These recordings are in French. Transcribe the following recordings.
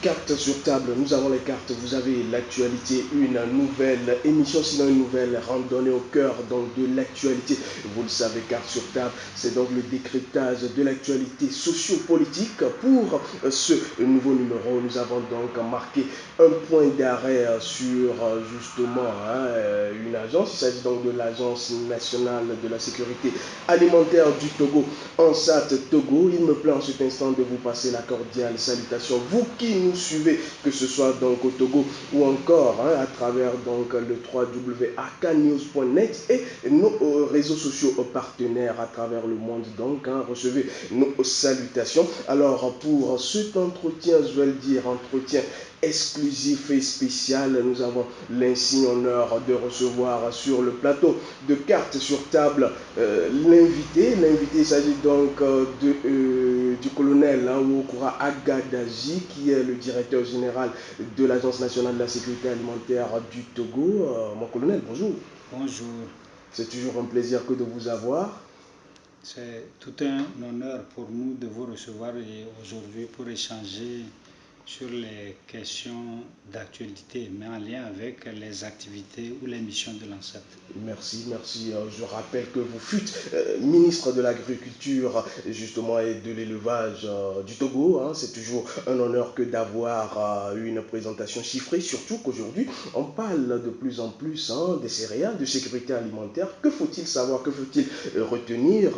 Cartes sur table, nous avons les cartes, vous avez l'actualité, une nouvelle émission, sinon une nouvelle randonnée au cœur donc, de l'actualité. Vous le savez, cartes sur table, c'est donc le décryptage de l'actualité sociopolitique. Pour ce nouveau numéro, nous avons donc marqué un point d'arrêt sur justement une agence. Il s'agit donc de l'Agence nationale de la sécurité alimentaire du Togo, ANSAT Togo. Il me plaît en cet instant de vous passer la cordiale salutation. Vous qui nous suivez, que ce soit donc au Togo ou encore à travers donc le www.arcanews.net et nos réseaux sociaux partenaires à travers le monde. Donc, recevez nos salutations. Alors, pour cet entretien, je vais le dire, entretien exclusif et spécial, nous avons l'insigne honneur de recevoir sur le plateau de cartes sur table l'invité. L'invité, il s'agit donc du colonel Ouokura Agadaji, qui est le directeur général de l'Agence nationale de la sécurité alimentaire du Togo. Mon colonel, bonjour. Bonjour. C'est toujours un plaisir que de vous avoir. C'est tout un honneur pour nous de vous recevoir aujourd'hui pour échanger sur les questions d'actualité, mais en lien avec les activités ou les missions de l'ANSAT. Merci, merci. Je rappelle que vous fûtes ministre de l'Agriculture justement et de l'élevage du Togo. C'est toujours un honneur que d'avoir une présentation chiffrée, surtout qu'aujourd'hui, on parle de plus en plus des céréales, de sécurité alimentaire. Que faut-il savoir, que faut-il retenir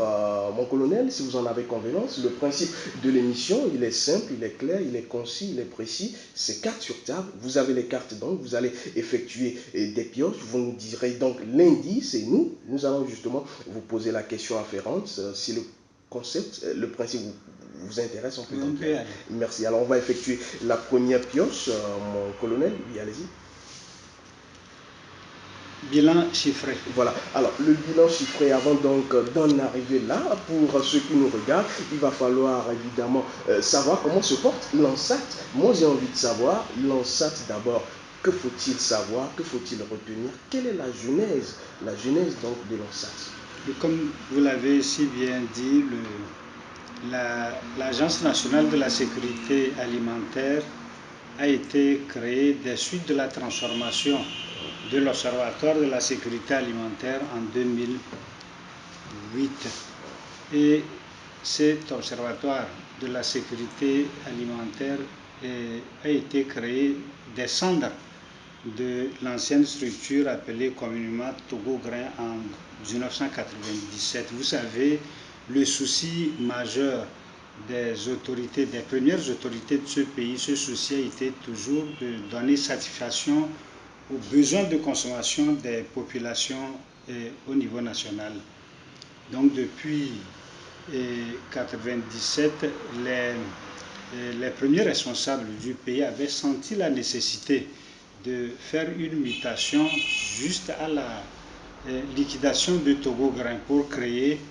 mon colonel, si vous en avez convenance? Le principe de l'émission, il est simple, il est clair, il est concis, il est précis. C'est cartes sur table. Vous avez les cartes donc, vous allez effectuer des pioches. Vous nous direz donc lundi, c'est nous. Nous allons justement vous poser la question afférente. Si le concept, le principe vous intéresse, on peut donc y aller. Merci. Alors on va effectuer la première pioche, mon colonel. Oui, allez-y. Bilan chiffré. Voilà. Alors, le bilan chiffré, avant donc d'en arriver là, pour ceux qui nous regardent, il va falloir évidemment savoir comment se porte l'ANSAT. Moi, j'ai envie de savoir, l'ANSAT d'abord, que faut-il savoir, que faut-il retenir, quelle est la genèse donc de l'ANSAT? Comme vous l'avez si bien dit, l'Agence nationale de la sécurité alimentaire a été créée des suites de la transformation de l'Observatoire de la sécurité alimentaire en 2008. Et cet observatoire de la sécurité alimentaire a été créé des cendres de l'ancienne structure appelée communément Togo Grain en 1997. Vous savez, le souci majeur des autorités, des premières autorités de ce pays, ce souci a été toujours de donner satisfaction aux besoins de consommation des populations au niveau national. Donc depuis 1997, les premiers responsables du pays avaient senti la nécessité de faire une mutation juste à la liquidation de Togo Grain pour créer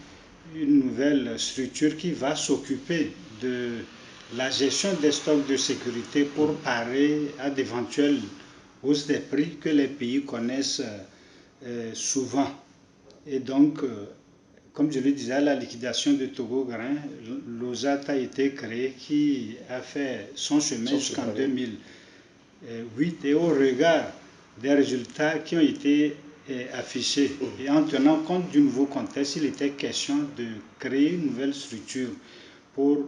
une nouvelle structure qui va s'occuper de la gestion des stocks de sécurité pour parer à d'éventuelles hausses des prix que les pays connaissent souvent. Et donc, comme je le disais, à la liquidation de Togo Grain, l'OSAT a été créé qui a fait son chemin jusqu'en 2008 et au regard des résultats qui ont été affichés et en tenant compte du nouveau contexte, il était question de créer une nouvelle structure pour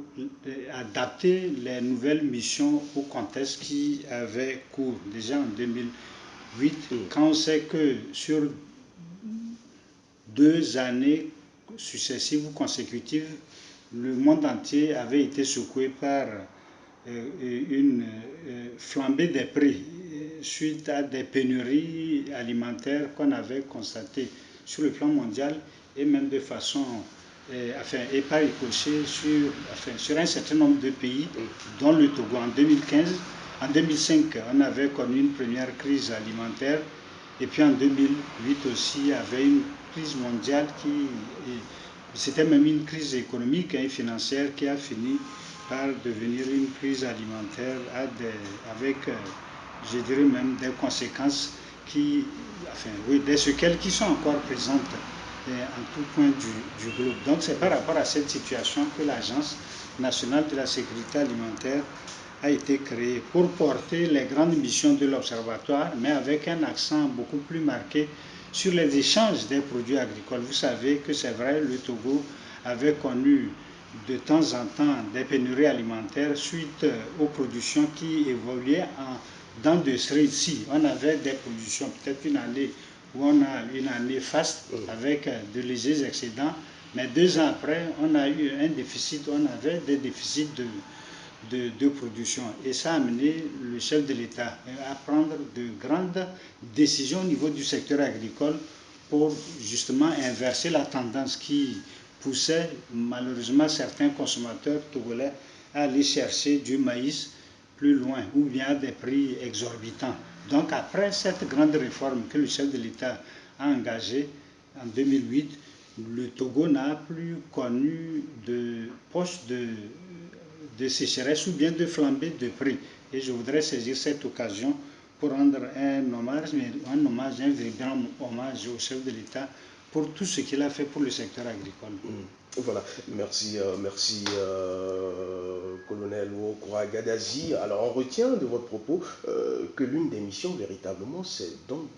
adapter les nouvelles missions au contexte qui avait cours déjà en 2008, quand on sait que sur 2 années successives ou consécutives, le monde entier avait été secoué par une flambée des prix suite à des pénuries alimentaires qu'on avait constatées sur le plan mondial et même de façon, et par ricochet sur un certain nombre de pays, dont le Togo. En 2005, on avait connu une première crise alimentaire et puis en 2008 aussi, il y avait une crise mondiale c'était même une crise économique et financière qui a fini par devenir une crise alimentaire avec, je dirais même, des conséquences des séquelles qui sont encore présentes en tout point du globe. Donc c'est par rapport à cette situation que l'Agence nationale de la sécurité alimentaire a été créé pour porter les grandes missions de l'Observatoire, mais avec un accent beaucoup plus marqué sur les échanges des produits agricoles. Vous savez que c'est vrai, le Togo avait connu de temps en temps des pénuries alimentaires suite aux productions qui évoluaient dans de récits. On avait des productions, peut-être une année où on a une année faste avec de légers excédents, mais 2 ans après, on a eu un déficit, on avait des déficits de production. Et ça a amené le chef de l'État à prendre de grandes décisions au niveau du secteur agricole pour justement inverser la tendance qui poussait malheureusement certains consommateurs togolais à aller chercher du maïs plus loin ou bien à des prix exorbitants. Donc après cette grande réforme que le chef de l'État a engagée en 2008, le Togo n'a plus connu de poche de sécheresse ou bien de flambée de prix. Et je voudrais saisir cette occasion pour rendre un hommage, un véritable hommage au chef de l'État pour tout ce qu'il a fait pour le secteur agricole. Voilà, merci, colonel Wokora Gadazi. Alors on retient de votre propos que l'une des missions véritablement c'est donc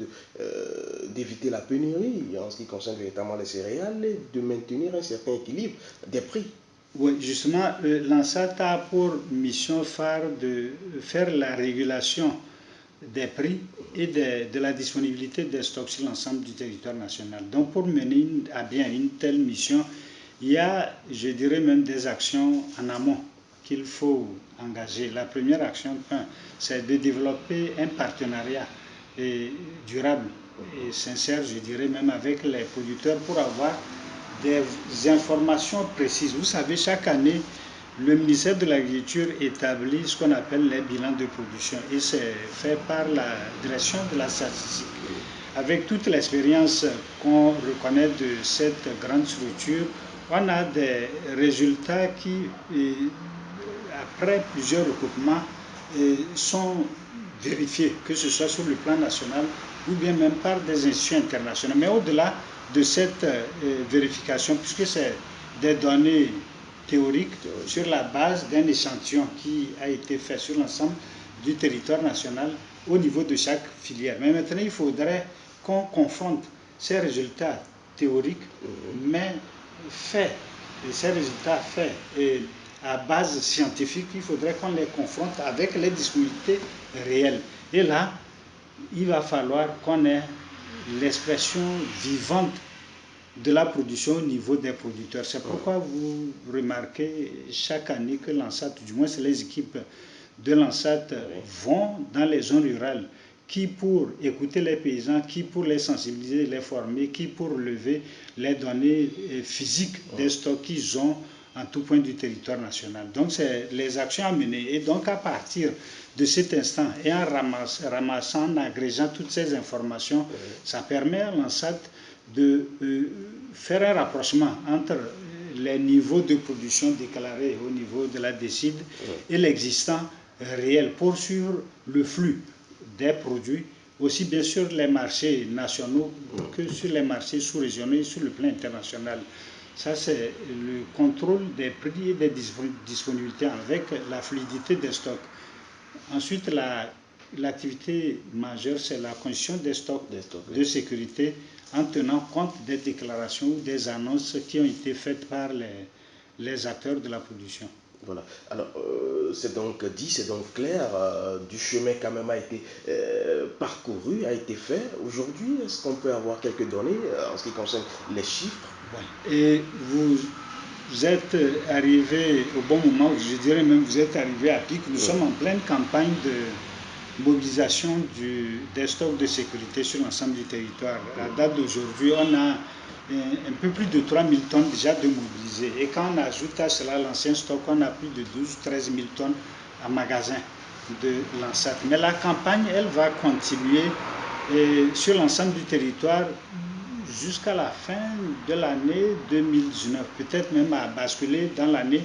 d'éviter la pénurie en ce qui concerne véritablement les céréales et de maintenir un certain équilibre des prix. Oui, justement, l'ANSAT a pour mission phare de faire la régulation des prix et de la disponibilité des stocks sur l'ensemble du territoire national. Donc pour mener à bien une telle mission, il y a, je dirais même, des actions en amont qu'il faut engager. La première action, c'est de développer un partenariat durable et sincère, je dirais même, avec les producteurs pour avoir des informations précises. Vous savez, chaque année, le ministère de l'Agriculture établit ce qu'on appelle les bilans de production et c'est fait par la direction de la statistique. Avec toute l'expérience qu'on reconnaît de cette grande structure, on a des résultats qui, après plusieurs recoupements, sont vérifiés, que ce soit sur le plan national ou bien même par des institutions internationales. Mais au-delà de cette vérification, puisque c'est des données théoriques sur la base d'un échantillon qui a été fait sur l'ensemble du territoire national au niveau de chaque filière. Mais maintenant, il faudrait qu'on confronte ces résultats théoriques, mais faits, et ces résultats faits à base scientifique, il faudrait qu'on les confronte avec les disponibilités réelles. Et là, il va falloir qu'on ait l'expression vivante de la production au niveau des producteurs. C'est pourquoi vous remarquez chaque année que l'ANSAT, du moins c'est les équipes de l'ANSAT, vont dans les zones rurales, qui pour écouter les paysans, qui pour les sensibiliser, les former, qui pour lever les données physiques des stocks qu'ils ont en tout point du territoire national. Donc c'est les actions à mener. Et donc à partir de cet instant, et en ramassant, en agrégeant toutes ces informations, ça permet à l'ANSAT de faire un rapprochement entre les niveaux de production déclarés au niveau de la DSID et l'existant réel pour suivre le flux des produits, aussi bien sur les marchés nationaux que sur les marchés sous-régionaux et sur le plan international. Ça, c'est le contrôle des prix et des disponibilités avec la fluidité des stocks. Ensuite, l'activité majeure, c'est la condition des stocks de sécurité en tenant compte des déclarations ou des annonces qui ont été faites par les acteurs de la production. Voilà. Alors, c'est donc dit, c'est donc clair, du chemin quand même a été parcouru, a été fait. Aujourd'hui, est-ce qu'on peut avoir quelques données en ce qui concerne les chiffres? Ouais. Et vous êtes arrivé au bon moment, je dirais même vous êtes arrivé à pic. Nous sommes en pleine campagne de mobilisation des stocks de sécurité sur l'ensemble du territoire. À date d'aujourd'hui, on a un peu plus de 3000 tonnes déjà de mobilisées. Et quand on ajoute à cela l'ancien stock, on a plus de 12-13 000 tonnes en magasin de l'ANSAT. Mais la campagne, elle va continuer sur l'ensemble du territoire jusqu'à la fin de l'année 2019, peut-être même à basculer dans l'année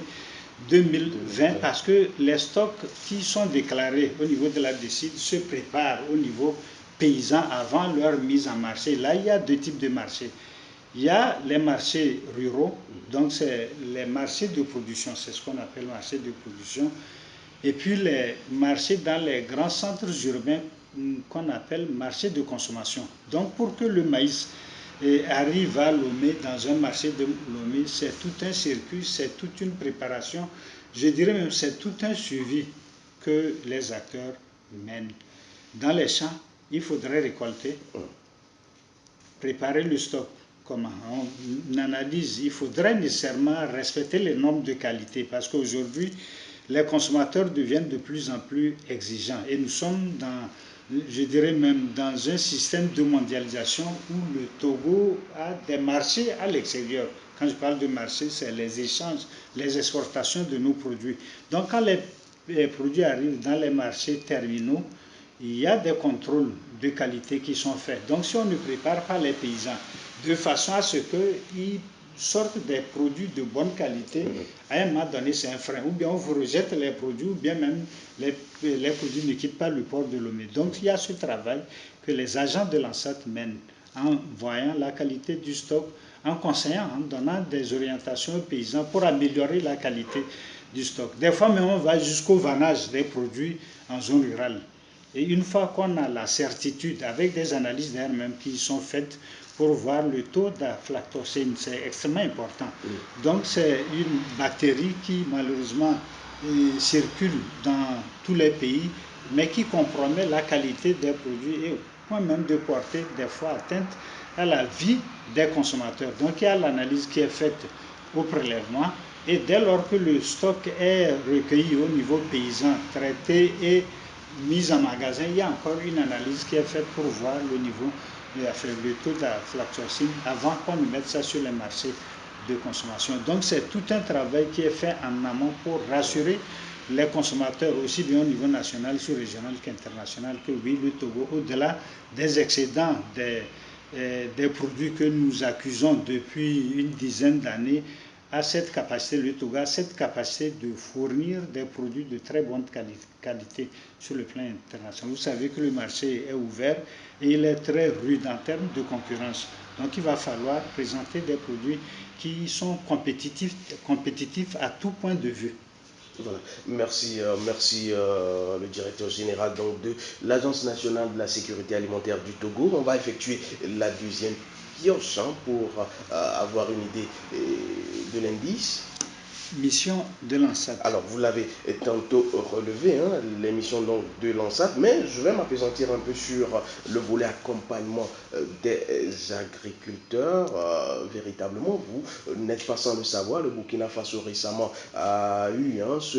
2020, parce que les stocks qui sont déclarés au niveau de la DSID se préparent au niveau paysan avant leur mise en marché. Là, il y a deux types de marchés. Il y a les marchés ruraux, donc c'est les marchés de production, c'est ce qu'on appelle marché de production. et puis les marchés dans les grands centres urbains qu'on appelle marchés de consommation. Donc pour que le maïs arrive à Lomé, dans un marché de Lomé, c'est tout un circuit, c'est toute une préparation, je dirais même c'est tout un suivi que les acteurs mènent. Dans les champs, il faudrait récolter, préparer le stock. Comment on analyse, il faudrait nécessairement respecter les normes de qualité parce qu'aujourd'hui, les consommateurs deviennent de plus en plus exigeants et nous sommes je dirais même dans un système de mondialisation où le Togo a des marchés à l'extérieur. Quand je parle de marché, c'est les échanges, les exportations de nos produits. Donc quand les produits arrivent dans les marchés terminaux, il y a des contrôles de qualité qui sont faits. Donc si on ne prépare pas les paysans de façon à ce qu'ils sortent des produits de bonne qualité, à un moment donné c'est un frein. Ou bien on vous rejette les produits, ou bien même les produits ne quittent pas le port de Lomé. Donc il y a ce travail que les agents de l'ANSAT mènent en voyant la qualité du stock, en conseillant, en donnant des orientations aux paysans pour améliorer la qualité du stock. Des fois même on va jusqu'au vannage des produits en zone rurale. Et une fois qu'on a la certitude, avec des analyses d'air même qui sont faites pour voir le taux d'aflatoxine, c'est extrêmement important. Donc c'est une bactérie qui malheureusement circule dans tous les pays, mais qui compromet la qualité des produits et au point même de porter des fois atteinte à la vie des consommateurs. Donc il y a l'analyse qui est faite au prélèvement et dès lors que le stock est recueilli au niveau paysan, traité et mise en magasin, il y a encore une analyse qui est faite pour voir le niveau le taux d'aflatoxine avant qu'on ne mette ça sur les marchés de consommation. Donc c'est tout un travail qui est fait en amont pour rassurer les consommateurs aussi bien au niveau national, sous-régional qu'international, que oui, le Togo, au-delà des excédents des produits que nous accusons depuis une dizaine d'années, a cette capacité, le Togo a cette capacité de fournir des produits de très bonne qualité sur le plan international. Vous savez que le marché est ouvert et il est très rude en termes de concurrence. Donc il va falloir présenter des produits qui sont compétitifs à tout point de vue. Voilà. Merci, le directeur général donc, de l'Agence nationale de la sécurité alimentaire du Togo. On va effectuer la deuxième pioche pour avoir une idée de l'indice. Mission de l'ANSAT. Alors, vous l'avez tantôt relevé, hein, l'émission donc de l'ANSAT, mais je vais m'appesantir un peu sur le volet accompagnement des agriculteurs. Véritablement, vous n'êtes pas sans le savoir, le Burkina Faso récemment a eu ce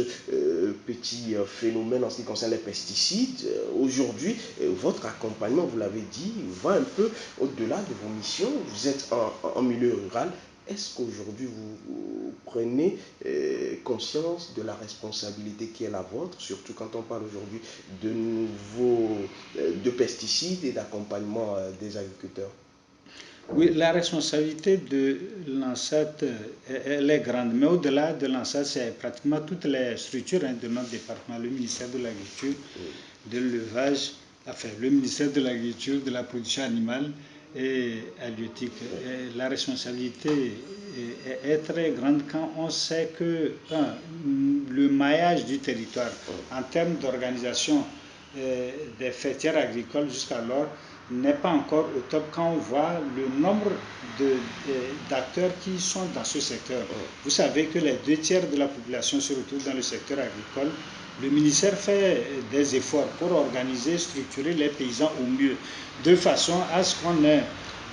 petit phénomène en ce qui concerne les pesticides. Aujourd'hui, votre accompagnement, vous l'avez dit, va un peu au-delà de vos missions. Vous êtes en milieu rural. Est-ce qu'aujourd'hui vous prenez conscience de la responsabilité qui est la vôtre, surtout quand on parle aujourd'hui de pesticides et d'accompagnement des agriculteurs? Oui, la responsabilité de l'ANSAT, elle est grande, mais au-delà de l'ANSAT, c'est pratiquement toutes les structures de notre département, le ministère de l'Agriculture, de l'élevage, enfin le ministère de l'Agriculture, de la production animale et halieutique. Et la responsabilité est très grande quand on sait que le maillage du territoire en termes d'organisation des fêtières agricoles jusqu'alors n'est pas encore au top quand on voit le nombre d'acteurs qui sont dans ce secteur. Vous savez que les 2 tiers de la population se retrouvent dans le secteur agricole. Le ministère fait des efforts pour organiser, structurer les paysans au mieux, de façon à ce qu'on ait,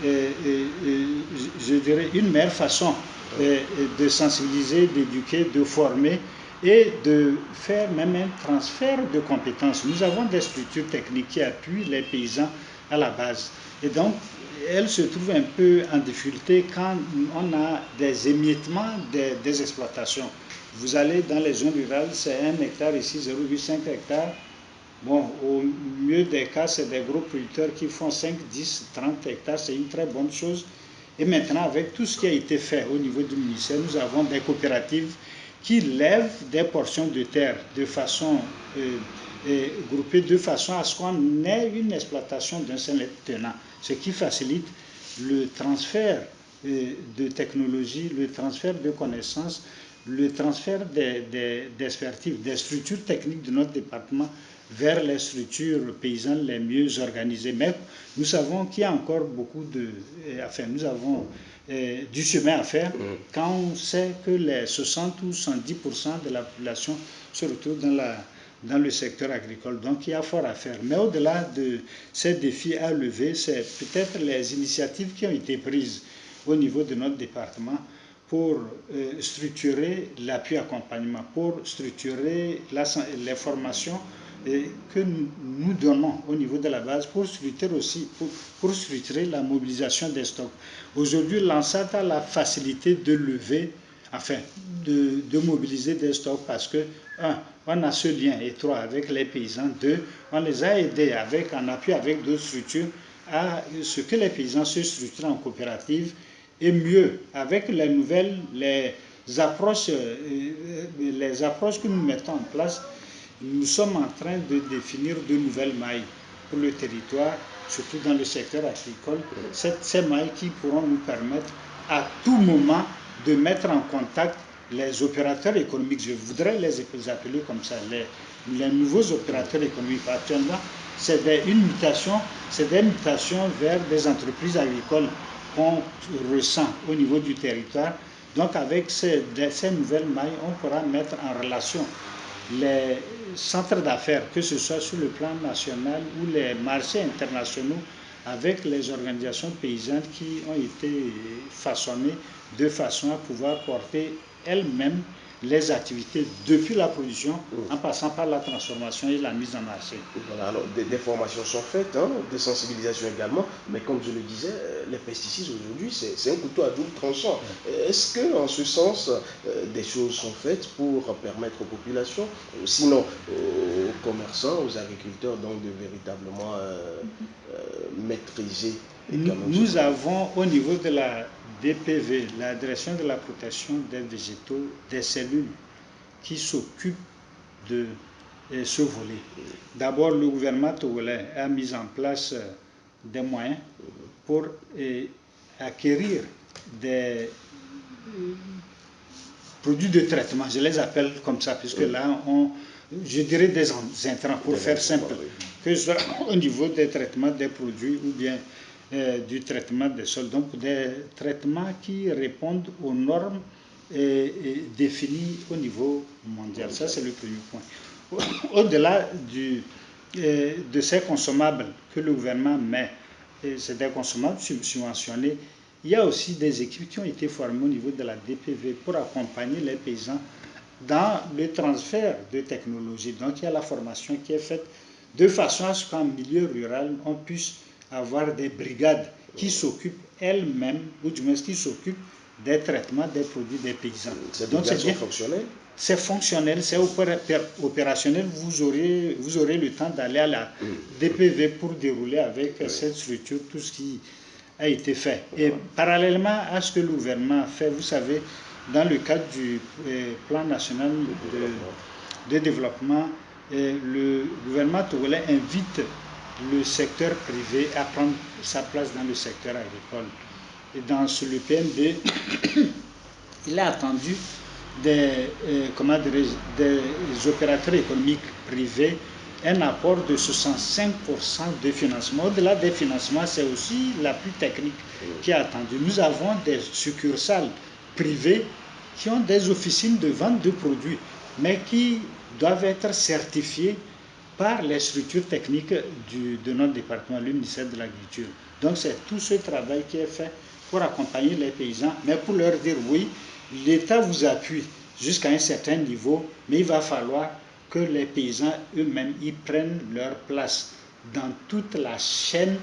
je dirais, une meilleure façon de sensibiliser, d'éduquer, de former et de faire même un transfert de compétences. Nous avons des structures techniques qui appuient les paysans à la base. Et donc, elles se trouvent un peu en difficulté quand on a des émiettements des exploitations. Vous allez dans les zones rurales, c'est 1 hectare ici, 0,5 hectares. Bon, au mieux des cas, c'est des gros producteurs qui font 5, 10, 30 hectares, c'est une très bonne chose. Et maintenant, avec tout ce qui a été fait au niveau du ministère, nous avons des coopératives qui lèvent des portions de terre de façon groupée, de façon à ce qu'on ait une exploitation d'un seul tenant, ce qui facilite le transfert de technologie, le transfert de connaissances, le transfert d'expertise, des structures techniques de notre département vers les structures paysannes les mieux organisées. Mais nous savons qu'il y a encore beaucoup nous avons du chemin à faire quand on sait que les 60 ou 70% de la population se retrouve dans le secteur agricole. Donc il y a fort à faire. Mais au-delà de ces défis à lever, c'est peut-être les initiatives qui ont été prises au niveau de notre département pour structurer l'appui accompagnement, pour structurer les formations que nous donnons au niveau de la base, pour structurer aussi, pour structurer la mobilisation des stocks. Aujourd'hui, l'ANSAT a la facilité de lever, de mobiliser des stocks parce que, on a ce lien étroit avec les paysans, on les a aidés en appui avec d'autres structures à ce que les paysans se structurent en coopérative et mieux, avec les approches que nous mettons en place, nous sommes en train de définir de nouvelles mailles pour le territoire, surtout dans le secteur agricole. Ces mailles qui pourront nous permettre à tout moment de mettre en contact les opérateurs économiques. Je voudrais les appeler comme ça, les nouveaux opérateurs économiques. Actuellement, c'est des mutations vers des entreprises agricoles qu'on ressent au niveau du territoire. Donc avec ces nouvelles mailles, on pourra mettre en relation les centres d'affaires, que ce soit sur le plan national ou les marchés internationaux, avec les organisations paysannes qui ont été façonnées de façon à pouvoir porter elles-mêmes les activités depuis la production en passant par la transformation et la mise en marché. Voilà, alors des formations sont faites, des sensibilisations également, mais comme je le disais, les pesticides aujourd'hui, c'est un couteau à double tranchant. Est-ce que, en ce sens, des choses sont faites pour permettre aux populations, sinon aux commerçants, aux agriculteurs, donc de véritablement maîtriser et quand même Nous avons au niveau de la DPV, la Direction de la protection des végétaux, des cellules qui s'occupent de ce volet. D'abord, le gouvernement togolais a mis en place des moyens pour acquérir des produits de traitement, je les appelle comme ça, puisque là, je dirais des intrants, pour faire simple, que ce soit au niveau des traitements des produits ou bien du traitement des sols. Donc, des traitements qui répondent aux normes définies au niveau mondial. Ça, c'est le premier point. Au-delà de ces consommables que le gouvernement met, c'est des consommables subventionnés, il y a aussi des équipes qui ont été formées au niveau de la DPV pour accompagner les paysans dans le transfert de technologies. Donc, il y a la formation qui est faite de façon à ce qu'en milieu rural, on puisse avoir des brigades qui s'occupent elles-mêmes, ou du moins qui s'occupent des traitements des produits des paysans. Donc, c'est fonctionnel. C'est fonctionnel, c'est opérationnel. Vous aurez le temps d'aller à la DPV pour dérouler avec cette structure tout ce qui a été fait. Et parallèlement à ce que le gouvernement a fait, vous savez, dans le cadre du plan national de développement, le gouvernement togolais invite le secteur privé à prendre sa place dans le secteur agricole. Et dans le PND, il a attendu des opérateurs économiques privés un apport de 65% de financement. Au-delà des financements, c'est aussi l'appui technique qui est attendu. Nous avons des succursales privées qui ont des officines de vente de produits, mais qui doivent être certifiées par les structures techniques de notre département, le ministère de l'Agriculture. Donc c'est tout ce travail qui est fait pour accompagner les paysans, mais pour leur dire oui, l'État vous appuie jusqu'à un certain niveau, mais il va falloir que les paysans eux-mêmes y prennent leur place dans toute la chaîne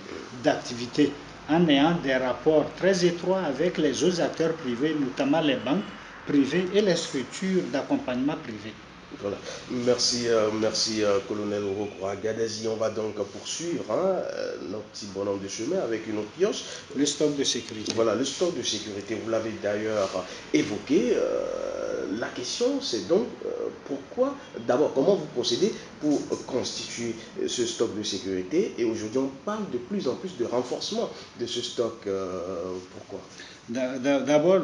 d'activité, en ayant des rapports très étroits avec les autres acteurs privés, notamment les banques privées et les structures d'accompagnement privées. Voilà. Merci, colonel Orokwa Gadezi. On va donc poursuivre notre petit bonhomme de chemin avec une autre pioche. Le stock de sécurité. Voilà, le stock de sécurité, vous l'avez d'ailleurs évoqué. La question, c'est donc pourquoi, d'abord, comment vous procédez pour constituer ce stock de sécurité? Et aujourd'hui, on parle de plus en plus de renforcement de ce stock. Pourquoi? D'abord,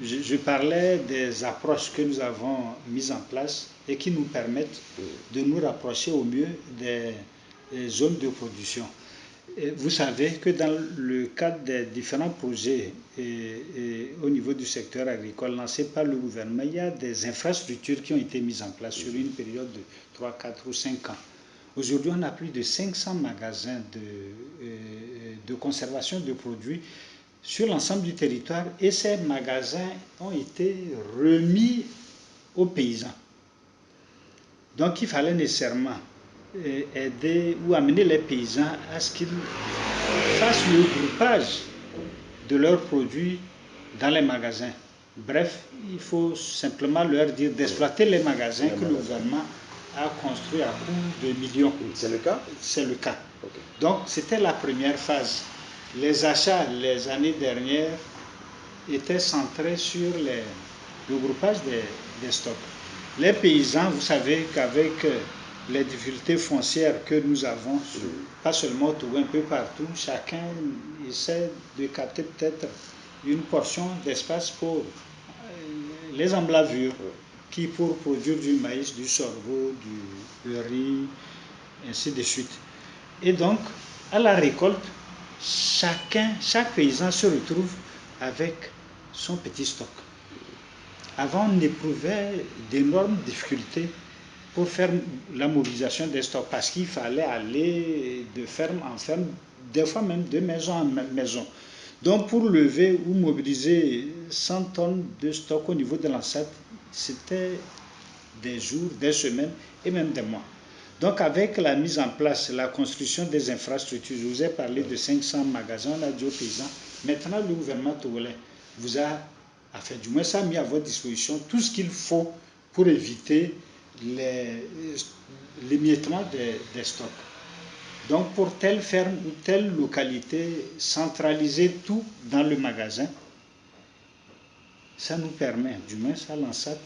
je parlais des approches que nous avons mises en place et qui nous permettent de nous rapprocher au mieux des zones de production. Et vous savez que dans le cadre des différents projets au niveau du secteur agricole lancés par le gouvernement, il y a des infrastructures qui ont été mises en place sur une période de 3, 4 ou 5 ans. Aujourd'hui, on a plus de 500 magasins de conservation de produits sur l'ensemble du territoire et ces magasins ont été remis aux paysans. Donc il fallait nécessairement aider ou amener les paysans à ce qu'ils fassent le groupage de leurs produits dans les magasins. Bref, il faut simplement leur dire d'exploiter les magasins que le gouvernement a construits à coût de millions. C'est le cas? C'est le cas. Okay. Donc c'était la première phase. Les achats les années dernières étaient centrés sur le groupage des stocks. Les paysans, vous savez qu'avec les difficultés foncières que nous avons, pas seulement au Togo, un peu partout, chacun essaie de capter peut-être une portion d'espace pour les emblavures, qui pour produire du maïs, du sorgho, du riz, ainsi de suite. Et donc, à la récolte, chaque paysan se retrouve avec son petit stock. Avant, on éprouvait d'énormes difficultés pour faire la mobilisation des stocks parce qu'il fallait aller de ferme en ferme, des fois même de maison en maison. Donc, pour lever ou mobiliser 100 tonnes de stock au niveau de l'ancêtre, c'était des jours, des semaines et même des mois. Donc, avec la mise en place, la construction des infrastructures, je vous ai parlé de 500 magasins, on a dit aux paysans, maintenant le gouvernement togolais vous a du moins ça a mis à votre disposition tout ce qu'il faut pour éviter l'émiettement des stocks. Donc, pour telle ferme ou telle localité, centraliser tout dans le magasin, ça nous permet, du moins ça l'ANSAT,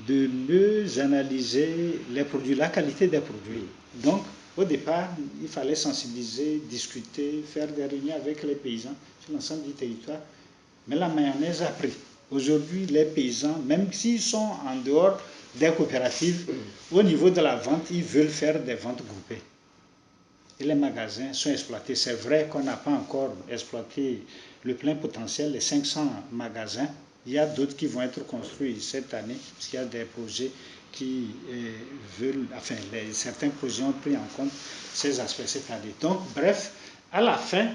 de mieux analyser les produits, la qualité des produits. Donc, au départ, il fallait sensibiliser, discuter, faire des réunions avec les paysans sur l'ensemble du territoire. Mais la mayonnaise a pris. Aujourd'hui, les paysans, même s'ils sont en dehors des coopératives, au niveau de la vente, ils veulent faire des ventes groupées. Et les magasins sont exploités. C'est vrai qu'on n'a pas encore exploité le plein potentiel, les 500 magasins. Il y a d'autres qui vont être construits cette année, parce qu'il y a des projets qui veulent, enfin, certains projets ont pris en compte ces aspects cette année. Donc, bref, à la fin,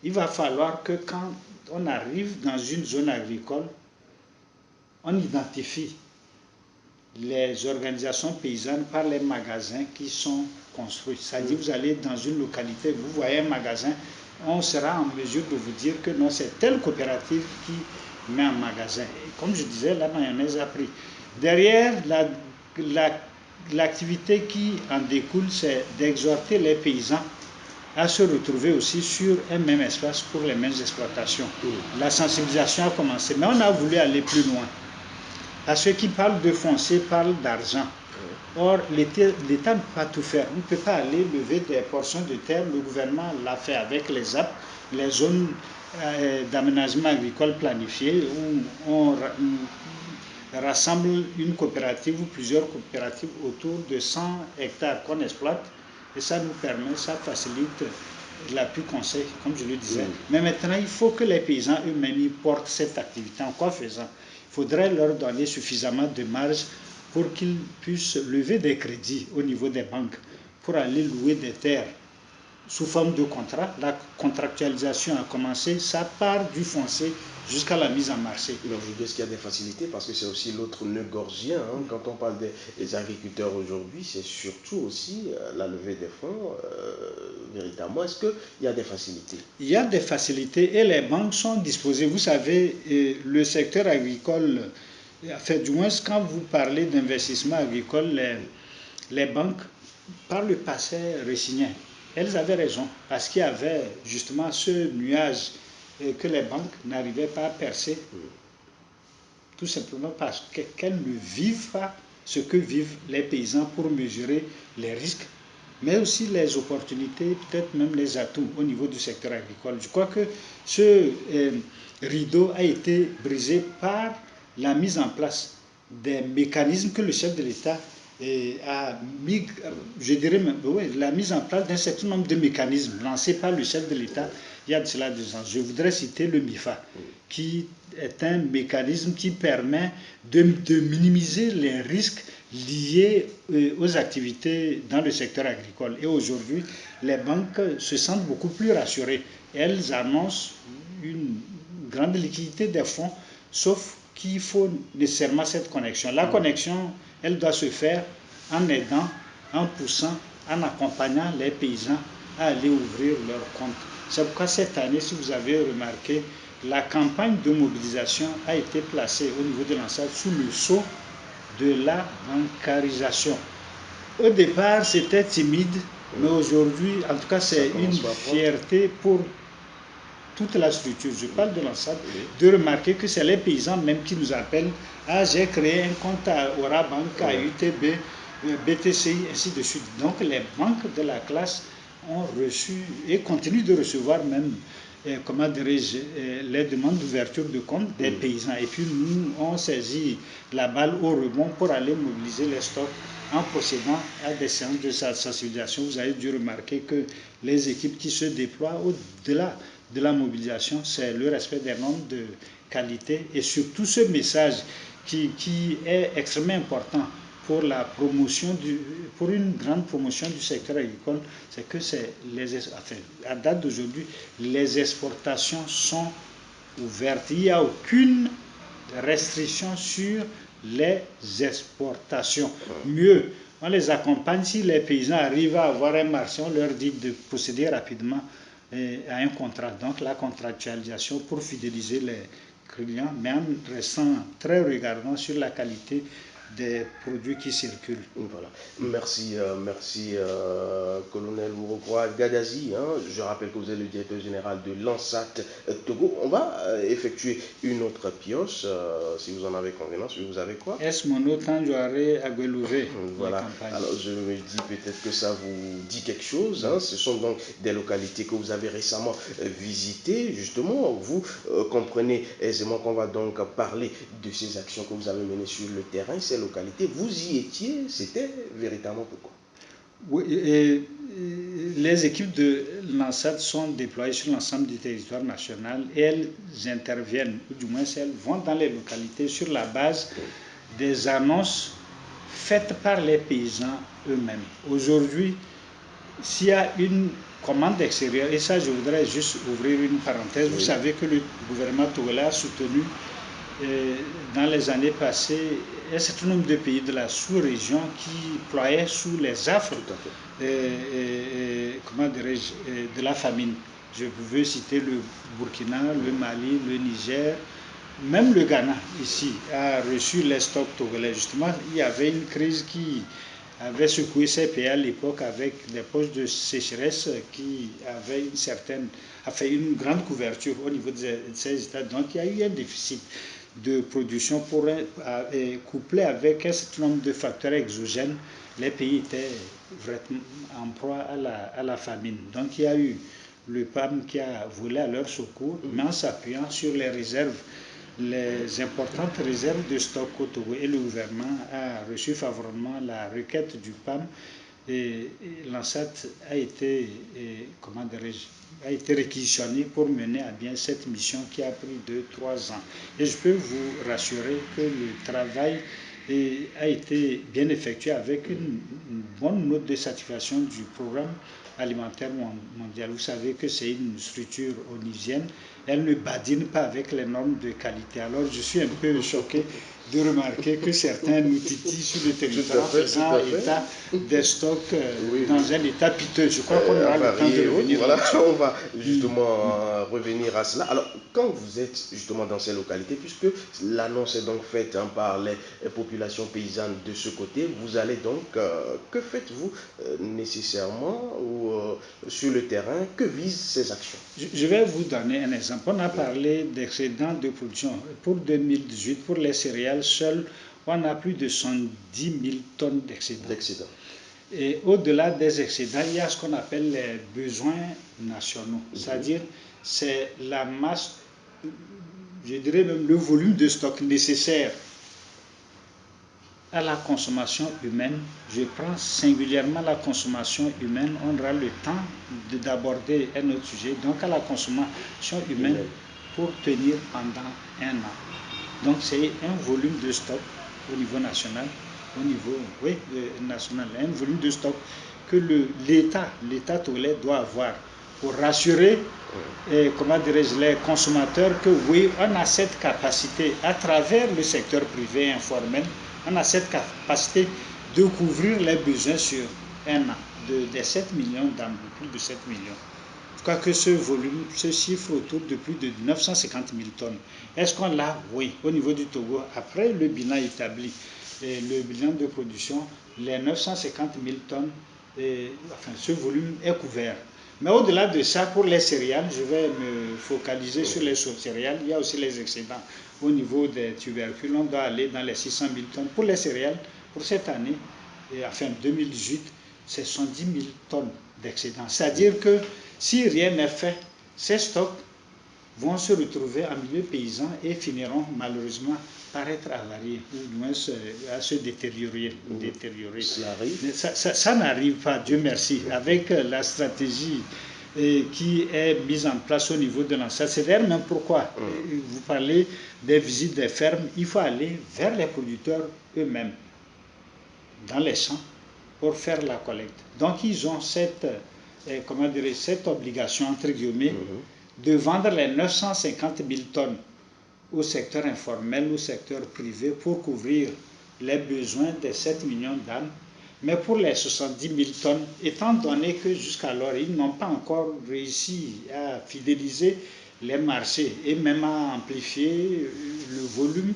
il va falloir que quand on arrive dans une zone agricole, on identifie les organisations paysannes par les magasins qui sont construits. C'est-à-dire, vous allez dans une localité, vous voyez un magasin, on sera en mesure de vous dire que non, c'est telle coopérative qui met un magasin. Et comme je disais, la mayonnaise a pris. Derrière, l'activité qui en découle, c'est d'exhorter les paysans à se retrouver aussi sur un même espace pour les mêmes exploitations. La sensibilisation a commencé, mais on a voulu aller plus loin. À ceux qui parlent de foncier parlent d'argent. Or, l'État ne peut pas tout faire. On ne peut pas aller lever des portions de terre. Le gouvernement l'a fait avec les ZAP, les zones d'aménagement agricole planifiées, où on rassemble une coopérative ou plusieurs coopératives autour de 100 hectares qu'on exploite. Et ça nous permet, ça facilite l'appui conseil, comme je le disais. Mais maintenant, il faut que les paysans eux-mêmes portent cette activité. En quoi faisant? Il faudrait leur donner suffisamment de marge pour qu'ils puissent lever des crédits au niveau des banques pour aller louer des terres sous forme de contrat. La contractualisation a commencé, ça part du foncier jusqu'à la mise en marché. Donc je dis qu'il y a des facilités parce que c'est aussi l'autre nœud gorgien. Quand on parle des agriculteurs aujourd'hui, c'est surtout aussi la levée des fonds. Véritablement, est-ce qu'il y a des facilités? Il y a des facilités et les banques sont disposées. Vous savez, le secteur agricole, enfin, du moins quand vous parlez d'investissement agricole, les banques, par le passé, résiliaient. Elles avaient raison parce qu'il y avait justement ce nuage que les banques n'arrivaient pas à percer. Tout simplement parce qu'elles ne vivent pas ce que vivent les paysans pour mesurer les risques, mais aussi les opportunités, peut-être même les atouts au niveau du secteur agricole. Je crois que ce rideau a été brisé par la mise en place des mécanismes que le chef de l'État a mis, je dirais même, oui, la mise en place d'un certain nombre de mécanismes lancés par le chef de l'État il y a de cela 2 ans. Je voudrais citer le MIFA, qui est un mécanisme qui permet de minimiser les risques liés aux activités dans le secteur agricole. Et aujourd'hui, les banques se sentent beaucoup plus rassurées. Elles annoncent une grande liquidité des fonds, sauf qu'il faut nécessairement cette connexion. La connexion, elle doit se faire en aidant, en poussant, en accompagnant les paysans à aller ouvrir leur compte. C'est pourquoi cette année, si vous avez remarqué, la campagne de mobilisation a été placée au niveau de l'ANSAD sous le sceau de la bancarisation. Au départ, c'était timide, mais aujourd'hui, en tout cas, c'est une fierté pour toute la structure. Je parle de l'ANSAD, de remarquer que c'est les paysans même qui nous appellent. Ah, j'ai créé un compte à Orabank, à UTB, BTCI, ainsi de suite. Donc, les banques de la classe ont reçu et continuent de recevoir même comment dirais-je, les demandes d'ouverture de compte des paysans. Et puis nous, on saisit la balle au rebond pour aller mobiliser les stocks en procédant à des séances de sensibilisation. Vous avez dû remarquer que les équipes qui se déploient au-delà de la mobilisation, c'est le respect des normes de qualité et surtout ce message qui est extrêmement important pour la promotion pour une grande promotion du secteur agricole, c'est que à date d'aujourd'hui, les exportations sont ouvertes. Il n'y a aucune restriction sur les exportations. Mieux, on les accompagne. Si les paysans arrivent à avoir un marché, on leur dit de procéder rapidement à un contrat. Donc la contractualisation pour fidéliser les clients, mais en restant très regardant sur la qualité des produits qui circulent. Voilà. Merci, colonel Mourokwa Gadazi. Je rappelle que vous êtes le directeur général de l'ANSAT Togo. On va effectuer une autre pioche, si vous en avez convenance. Vous avez quoi? Est-ce mon autant j'aurais à Guelouvé? Voilà. Alors je me dis peut-être que ça vous dit quelque chose. Ce sont donc des localités que vous avez récemment visitées. Justement, vous comprenez aisément qu'on va donc parler de ces actions que vous avez menées sur le terrain, ces localités. Vous y étiez, c'était véritablement pourquoi? Oui, et les équipes de l'ANSAT sont déployées sur l'ensemble du territoire national et elles interviennent, ou du moins elles vont dans les localités sur la base des annonces faites par les paysans eux-mêmes. Aujourd'hui, s'il y a une commande extérieure, et ça je voudrais juste ouvrir une parenthèse, vous savez que le gouvernement togolais a soutenu dans les années passées un certain nombre de pays de la sous-région qui ployaient sous les affres de la famine. Je veux citer le Burkina, le Mali, le Niger, même le Ghana ici a reçu les stocks togolais. Justement, il y avait une crise qui avait secoué ces pays à l'époque avec des poches de sécheresse qui avaient fait une grande couverture au niveau de ces États. Donc il y a eu un déficit de production couplé avec un certain nombre de facteurs exogènes. Les pays étaient vraiment en proie à la famine. Donc il y a eu le PAM qui a volé à leur secours, mais en s'appuyant sur les importantes réserves de stock au Togo, et le gouvernement a reçu favorablement la requête du PAM et l'ANSAT a été réquisitionné pour mener à bien cette mission qui a pris 2-3 ans. Et je peux vous rassurer que le travail a été bien effectué avec une bonne note de satisfaction du programme alimentaire mondial. Vous savez que c'est une structure onusienne, elle ne badine pas avec les normes de qualité. Alors je suis un peu choqué de remarquer que certains nous titillent sur le territoire faisant état des stocks dans un état piteux. Je crois qu'on aura le temps de revenir. Voilà, on va justement revenir à cela. Alors, quand vous êtes justement dans ces localités, puisque l'annonce est donc faite par les populations paysannes de ce côté, vous allez donc, que faites-vous nécessairement ou sur le terrain? Que visent ces actions? Je vais vous donner un exemple. On a parlé d'excédent de production. Pour 2018, pour les céréales, seuls on a plus de 110 000 tonnes d'excédents. Et au-delà des excédents, il y a ce qu'on appelle les besoins nationaux. C'est-à-dire, c'est la masse, je dirais même le volume de stock nécessaire à la consommation humaine. Je prends singulièrement la consommation humaine. On aura le temps d'aborder un autre sujet. Donc, à la consommation humaine pour tenir pendant un an. Donc, c'est un volume de stock au niveau national, national, un volume de stock que l'État togolais doit avoir pour rassurer les consommateurs que oui, on a cette capacité à travers le secteur privé informel, on a cette capacité de couvrir les besoins sur un an des 7 millions d'âmes, plus de 7 millions. Je crois que ce volume, ce chiffre autour de plus de 950 000 tonnes. Est-ce qu'on l'a? Oui, au niveau du Togo, après le bilan établi, le bilan de production, les 950 000 tonnes, ce volume est couvert. Mais au-delà de ça, pour les céréales, je vais me focaliser sur les céréales. Il y a aussi les excédents au niveau des tubercules. On doit aller dans les 600 000 tonnes. Pour les céréales, pour cette année, 2018, c'est 110 000 tonnes d'excédents. C'est-à-dire que si rien n'est fait, ces stocks vont se retrouver en milieu paysan et finiront malheureusement par être avariés, ou du moins à se détériorer. Ça n'arrive pas, Dieu merci, avec la stratégie qui est mise en place au niveau de l'ANSA. C'est d'ailleurs même pourquoi vous parlez des visites des fermes, il faut aller vers les producteurs eux-mêmes, dans les champs, pour faire la collecte. Donc ils ont cette obligation, entre guillemets, de vendre les 950 000 tonnes au secteur informel, au secteur privé, pour couvrir les besoins des 7 millions d'âmes. Mais pour les 70 000 tonnes, étant donné que jusqu'alors, ils n'ont pas encore réussi à fidéliser les marchés et même à amplifier le volume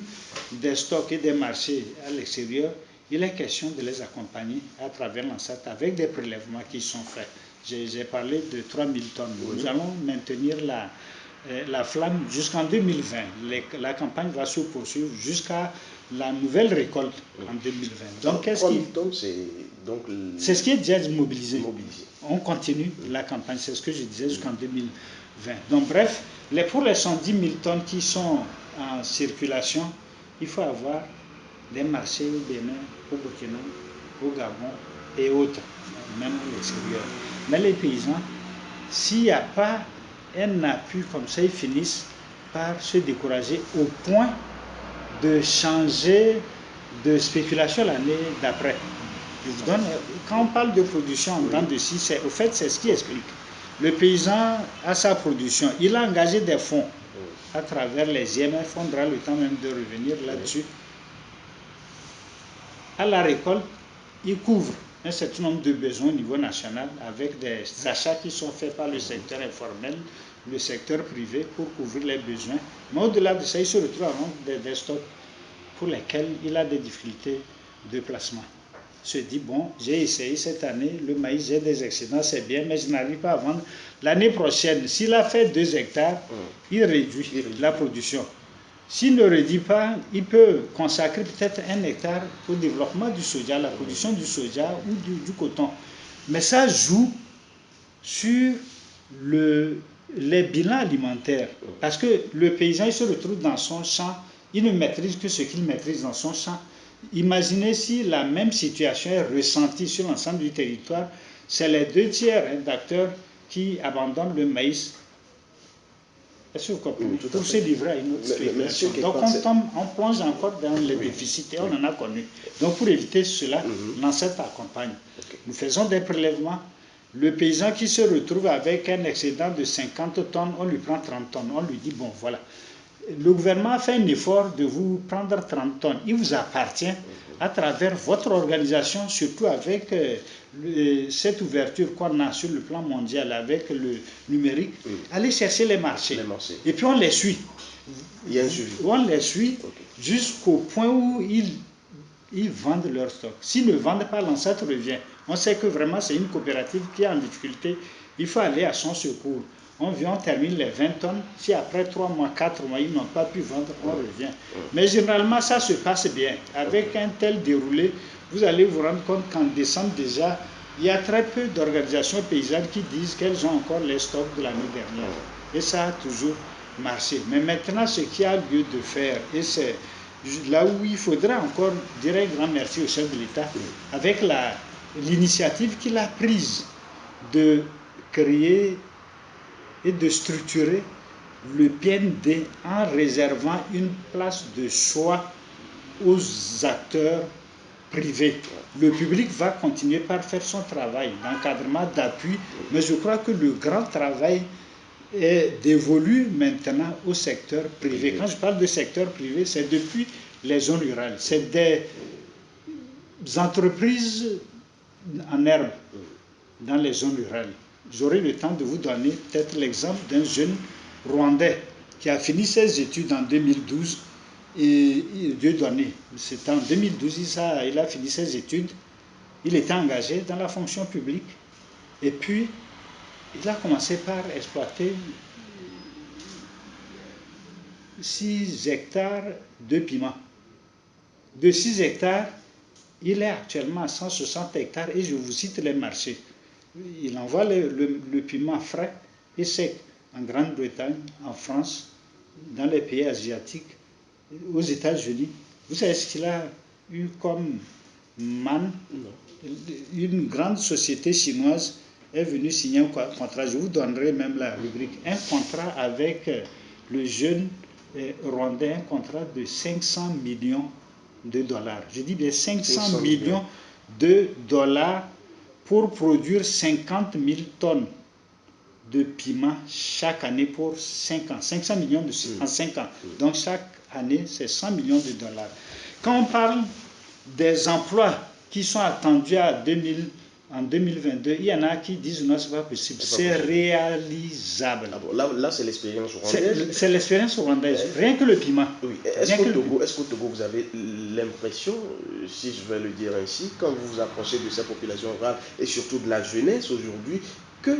des stocks et des marchés à l'extérieur, il est question de les accompagner à travers l'ANSAT avec des prélèvements qui sont faits. J'ai parlé de 3 000 tonnes. Nous allons maintenir la flamme jusqu'en 2020. La campagne va se poursuivre jusqu'à la nouvelle récolte en 2020. Donc, c'est ce qui est déjà mobilisé. On continue la campagne, c'est ce que je disais, jusqu'en 2020. Donc, bref, pour les 110 000 tonnes qui sont en circulation, il faut avoir des marchés au Bénin, au Burkina, au Gabon et autres, même à l'extérieur. Mais les paysans, s'il n'y a pas un appui comme ça, ils finissent par se décourager au point de changer de spéculation l'année d'après. Quand on parle de production en dents de scie, au fait, c'est ce qui explique. Le paysan a sa production, il a engagé des fonds à travers les IMF, on aura le temps même de revenir là-dessus. À la récolte, il couvre un certain nombre de besoins au niveau national avec des achats qui sont faits par le secteur informel, le secteur privé pour couvrir les besoins. Mais au-delà de ça, il se retrouve avec des stocks pour lesquels il a des difficultés de placement. Il se dit, bon, j'ai essayé cette année, le maïs, j'ai des excédents, c'est bien, mais je n'arrive pas à vendre. L'année prochaine, s'il a fait 2 hectares, il réduit la production. S'il ne réduit pas, il peut consacrer peut-être 1 hectare au développement du soja, la production du soja ou du coton. Mais ça joue sur les bilans alimentaires. Parce que le paysan, il se retrouve dans son champ, il ne maîtrise que ce qu'il maîtrise dans son champ. Imaginez si la même situation est ressentie sur l'ensemble du territoire, c'est les 2/3 d'acteurs qui abandonnent le maïs. Est-ce que vous comprenez? Pour se livrer à une autre spéculation. Donc on plonge encore dans les déficits et on en a connu. Donc pour éviter cela, l'ANSET accompagne. Nous faisons des prélèvements. Le paysan qui se retrouve avec un excédent de 50 tonnes, on lui prend 30 tonnes. On lui dit, bon voilà, le gouvernement a fait un effort de vous prendre 30 tonnes. Il vous appartient, à travers votre organisation, surtout avec cette ouverture qu'on a sur le plan mondial avec le numérique, aller chercher les marchés. Et puis on les suit. On les suit jusqu'au point où ils vendent leur stock. S'ils ne vendent pas, l'ancêtre revient. On sait que vraiment c'est une coopérative qui est en difficulté. Il faut aller à son secours On vient, on termine les 20 tonnes. Si après 3 mois, 4 mois, ils n'ont pas pu vendre, on revient. Mais généralement, ça se passe bien. Avec un tel déroulé, vous allez vous rendre compte qu'en décembre déjà, il y a très peu d'organisations paysannes qui disent qu'elles ont encore les stocks de l'année dernière. Et ça a toujours marché. Mais maintenant, ce qu'il y a lieu de faire, et c'est là où il faudra encore dire un grand merci au chef de l'État, avec l'initiative qu'il a prise de créer et de structurer le PND en réservant une place de choix aux acteurs privés. Le public va continuer par faire son travail d'encadrement, d'appui, mais je crois que le grand travail est dévolu maintenant au secteur privé. Quand je parle de secteur privé, c'est depuis les zones rurales. C'est des entreprises en herbe dans les zones rurales. J'aurai le temps de vous donner peut-être l'exemple d'un jeune Rwandais qui a fini ses études en 2012. Et Dieu donné, c'est en 2012, il a fini ses études. Il était engagé dans la fonction publique. Et puis, il a commencé par exploiter 6 hectares de piment. De 6 hectares, il est actuellement à 160 hectares et je vous cite les marchés. Il envoie le piment frais et sec en Grande-Bretagne, en France, dans les pays asiatiques, aux États-Unis. Vous savez ce qu'il a eu comme manne? Une grande société chinoise est venue signer un contrat. Je vous donnerai même la rubrique. Un contrat avec le jeune Rwandais, un contrat de 500 millions de dollars. Je dis bien 500 millions de dollars pour produire 50 000 tonnes de piment chaque année pour 5 ans. 500 millions en 5 ans. Donc chaque année, c'est 100 millions de dollars. Quand on parle des emplois qui sont attendus en 2022, il y en a qui disent non, ce n'est pas possible. C'est réalisable. Ah bon, là c'est l'expérience rwandaise. C'est l'expérience rwandaise. Rien que le piment. Oui. Est-ce qu'au Togo, vous avez l'impression, si je vais le dire ainsi, quand vous vous approchez de cette population rurale et surtout de la jeunesse aujourd'hui, que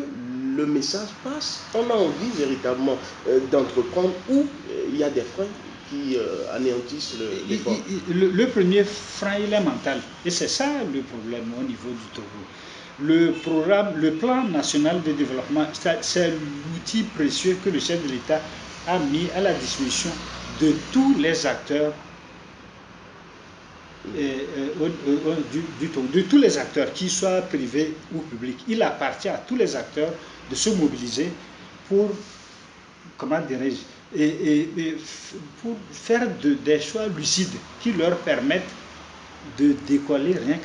le message passe? On a envie véritablement d'entreprendre ou il y a des freins qui anéantissent l'effort? Le premier frein, il est mental. Et c'est ça le problème au niveau du Togo. Le plan national de développement, c'est l'outil précieux que le chef de l'État a mis à la disposition de tous les acteurs du Togo, de tous les acteurs, qu'ils soient privés ou publics. Il appartient à tous les acteurs de se mobiliser pour, comment dirais-je, pour faire des choix lucides qui leur permettent de décoller rien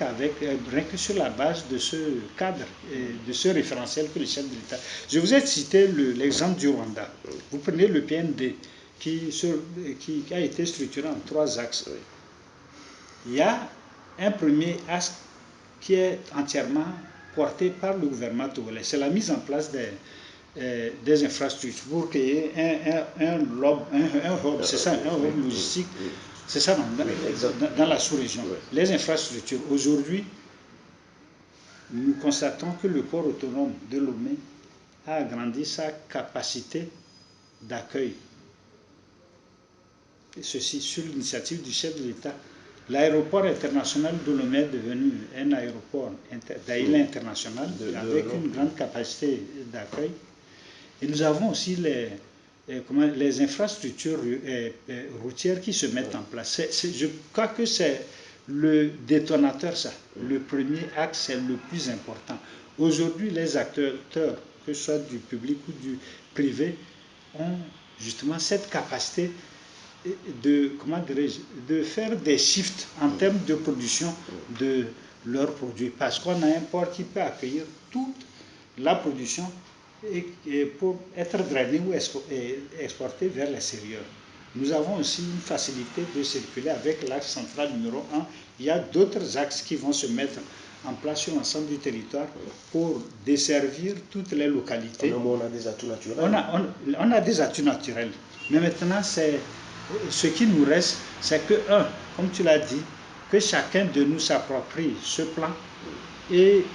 que sur la base de ce cadre, de ce référentiel que le chef de l'État. Je vous ai cité l'exemple du Rwanda. Vous prenez le PND qui a été structuré en 3 axes. Il y a un premier axe qui est entièrement porté par le gouvernement togolais. C'est la mise en place des infrastructures pour créer un hub, c'est ça, un hub logistique. C'est ça dans la sous-région. Les infrastructures. Aujourd'hui, nous constatons que le port autonome de Lomé a agrandi sa capacité d'accueil. Ceci sur l'initiative du chef de l'État. L'aéroport international de Lomé est devenu un aéroport international avec une grande capacité d'accueil. Et nous avons aussi les infrastructures routières qui se mettent en place. Je crois que c'est le détonateur, ça. Le premier axe, c'est le plus important. Aujourd'hui, les acteurs, que ce soit du public ou du privé, ont justement cette capacité de faire des shifts en termes de production de leurs produits. Parce qu'on a un port qui peut accueillir toute la production et pour être drainé ou exporté vers l'extérieur. Nous avons aussi une facilité de circuler avec l'axe central numéro 1. Il y a d'autres axes qui vont se mettre en place sur l'ensemble du territoire pour desservir toutes les localités. On a des atouts naturels. On a des atouts naturels. Mais maintenant, ce qui nous reste, c'est que, comme tu l'as dit, que chacun de nous s'approprie ce plan et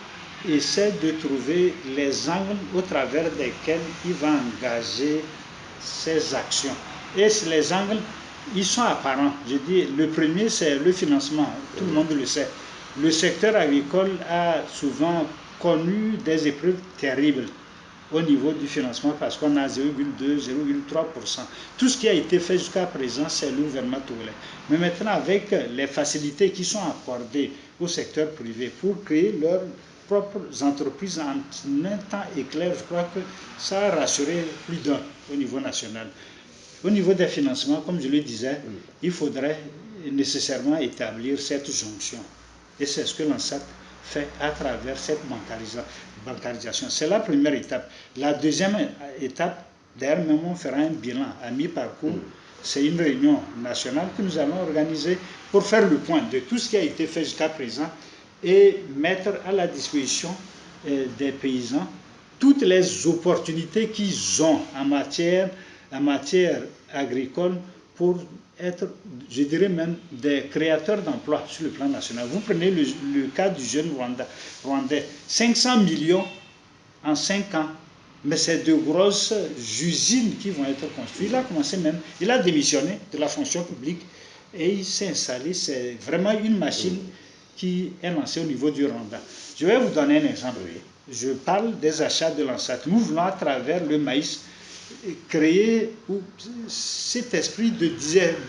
essaie de trouver les angles au travers desquels il va engager ses actions. Et les angles, ils sont apparents. Je dis, le premier, c'est le financement. Tout le monde le sait. Le secteur agricole a souvent connu des épreuves terribles au niveau du financement parce qu'on a 0,2, 0,3%. Tout ce qui a été fait jusqu'à présent, c'est le gouvernement togolais. Mais maintenant, avec les facilités qui sont accordées au secteur privé pour créer leurs propres entreprises en un temps éclair, je crois que ça a rassuré plus d'un au niveau national. Au niveau des financements, comme je le disais, il faudrait nécessairement établir cette jonction. Et c'est ce que l'ANSAT fait à travers cette bancarisation. C'est la première étape. La deuxième étape, d'ailleurs, même on fera un bilan à mi-parcours. C'est une réunion nationale que nous allons organiser pour faire le point de tout ce qui a été fait jusqu'à présent et mettre à la disposition des paysans toutes les opportunités qu'ils ont en matière agricole pour être, je dirais même, des créateurs d'emplois sur le plan national. Vous prenez le cas du jeune Rwandais, 500 millions en 5 ans, mais c'est de grosses usines qui vont être construites. Il a commencé même, il a démissionné de la fonction publique et il s'est installé. C'est vraiment une machine qui est lancée au niveau du Rwanda. Je vais vous donner un exemple. Je parle des achats de l'ANSAT. Nous voulons, à travers le maïs, créer cet esprit de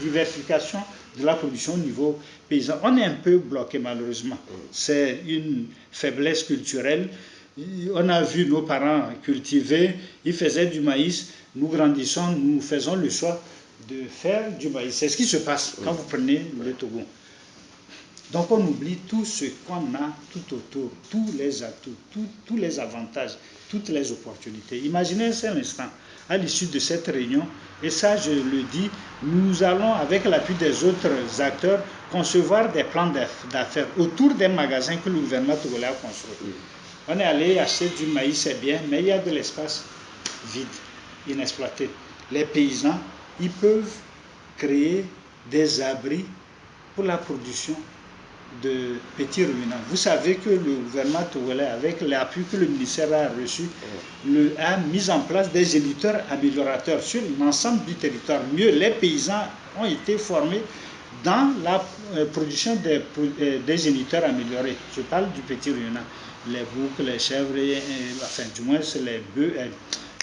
diversification de la production au niveau paysan. On est un peu bloqué malheureusement. C'est une faiblesse culturelle. On a vu nos parents cultiver, ils faisaient du maïs. Nous grandissons, nous faisons le choix de faire du maïs. C'est ce qui se passe quand vous prenez le Togo. Donc on oublie tout ce qu'on a tout autour, tous les atouts, tous les avantages, toutes les opportunités. Imaginez un seul instant, à l'issue de cette réunion, et ça je le dis, nous allons avec l'appui des autres acteurs concevoir des plans d'affaires autour des magasins que le gouvernement togolais a construits. On est allé acheter du maïs, c'est bien, mais il y a de l'espace vide, inexploité. Les paysans, ils peuvent créer des abris pour la production de petits ruminants. Vous savez que le gouvernement togolais, avec l'appui que le ministère a reçu, a mis en place des géniteurs améliorateurs sur l'ensemble du territoire. Mieux, les paysans ont été formés dans la production des géniteurs améliorés. Je parle du petit ruminant. Les boucs, les chèvres, enfin du moins les bœufs,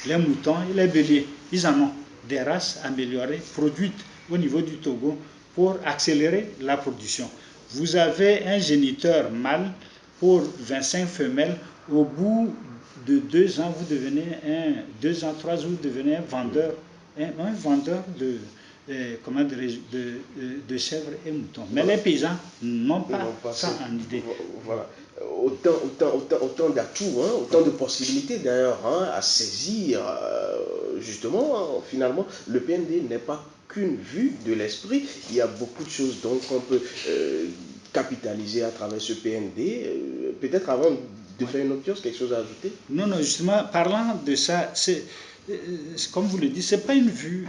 les moutons et les béliers. Ils en ont des races améliorées, produites au niveau du Togo pour accélérer la production. Vous avez un géniteur mâle pour 25 femelles. Au bout de 2 ans, vous devenez 2 ans, 3 ans, vous devenez un vendeur de chèvres et moutons. Mais les paysans n'ont pas ça en idée. Voilà. Autant d'atouts, autant de possibilités d'ailleurs à saisir. Justement, finalement, le PND n'est pas qu'une vue de l'esprit. Il y a beaucoup de choses donc qu'on peut capitaliser à travers ce PND. Peut-être avant de faire une autre chose, quelque chose à ajouter? Non, justement, parlant de ça, comme vous le dites, ce n'est pas une vue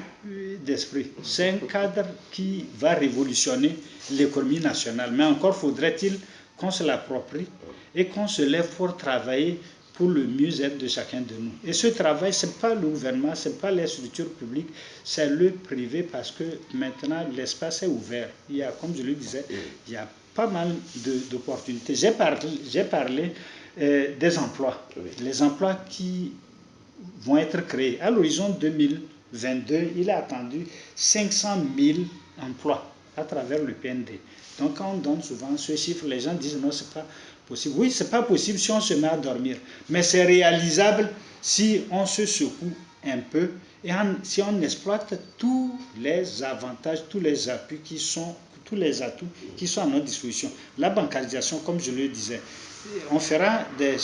d'esprit. C'est un cadre qui va révolutionner l'économie nationale. Mais encore faudrait-il qu'on se l'approprie et qu'on se lève pour travailler pour le mieux-être de chacun de nous. Et ce travail, ce n'est pas le gouvernement, ce n'est pas les structures publiques, c'est le privé parce que maintenant l'espace est ouvert. Il y a, comme je le disais, il y a pas mal d'opportunités. J'ai parlé des emplois, les emplois qui vont être créés. À l'horizon 2022, il est attendu 500 000 emplois à travers le PND. Donc quand on donne souvent ce chiffre, les gens disent non, c'est pas possible. Oui, c'est pas possible si on se met à dormir, mais c'est réalisable si on se secoue un peu et si on exploite tous les avantages, tous les appuis tous les atouts qui sont à notre disposition. La bancarisation, comme je le disais, on fera des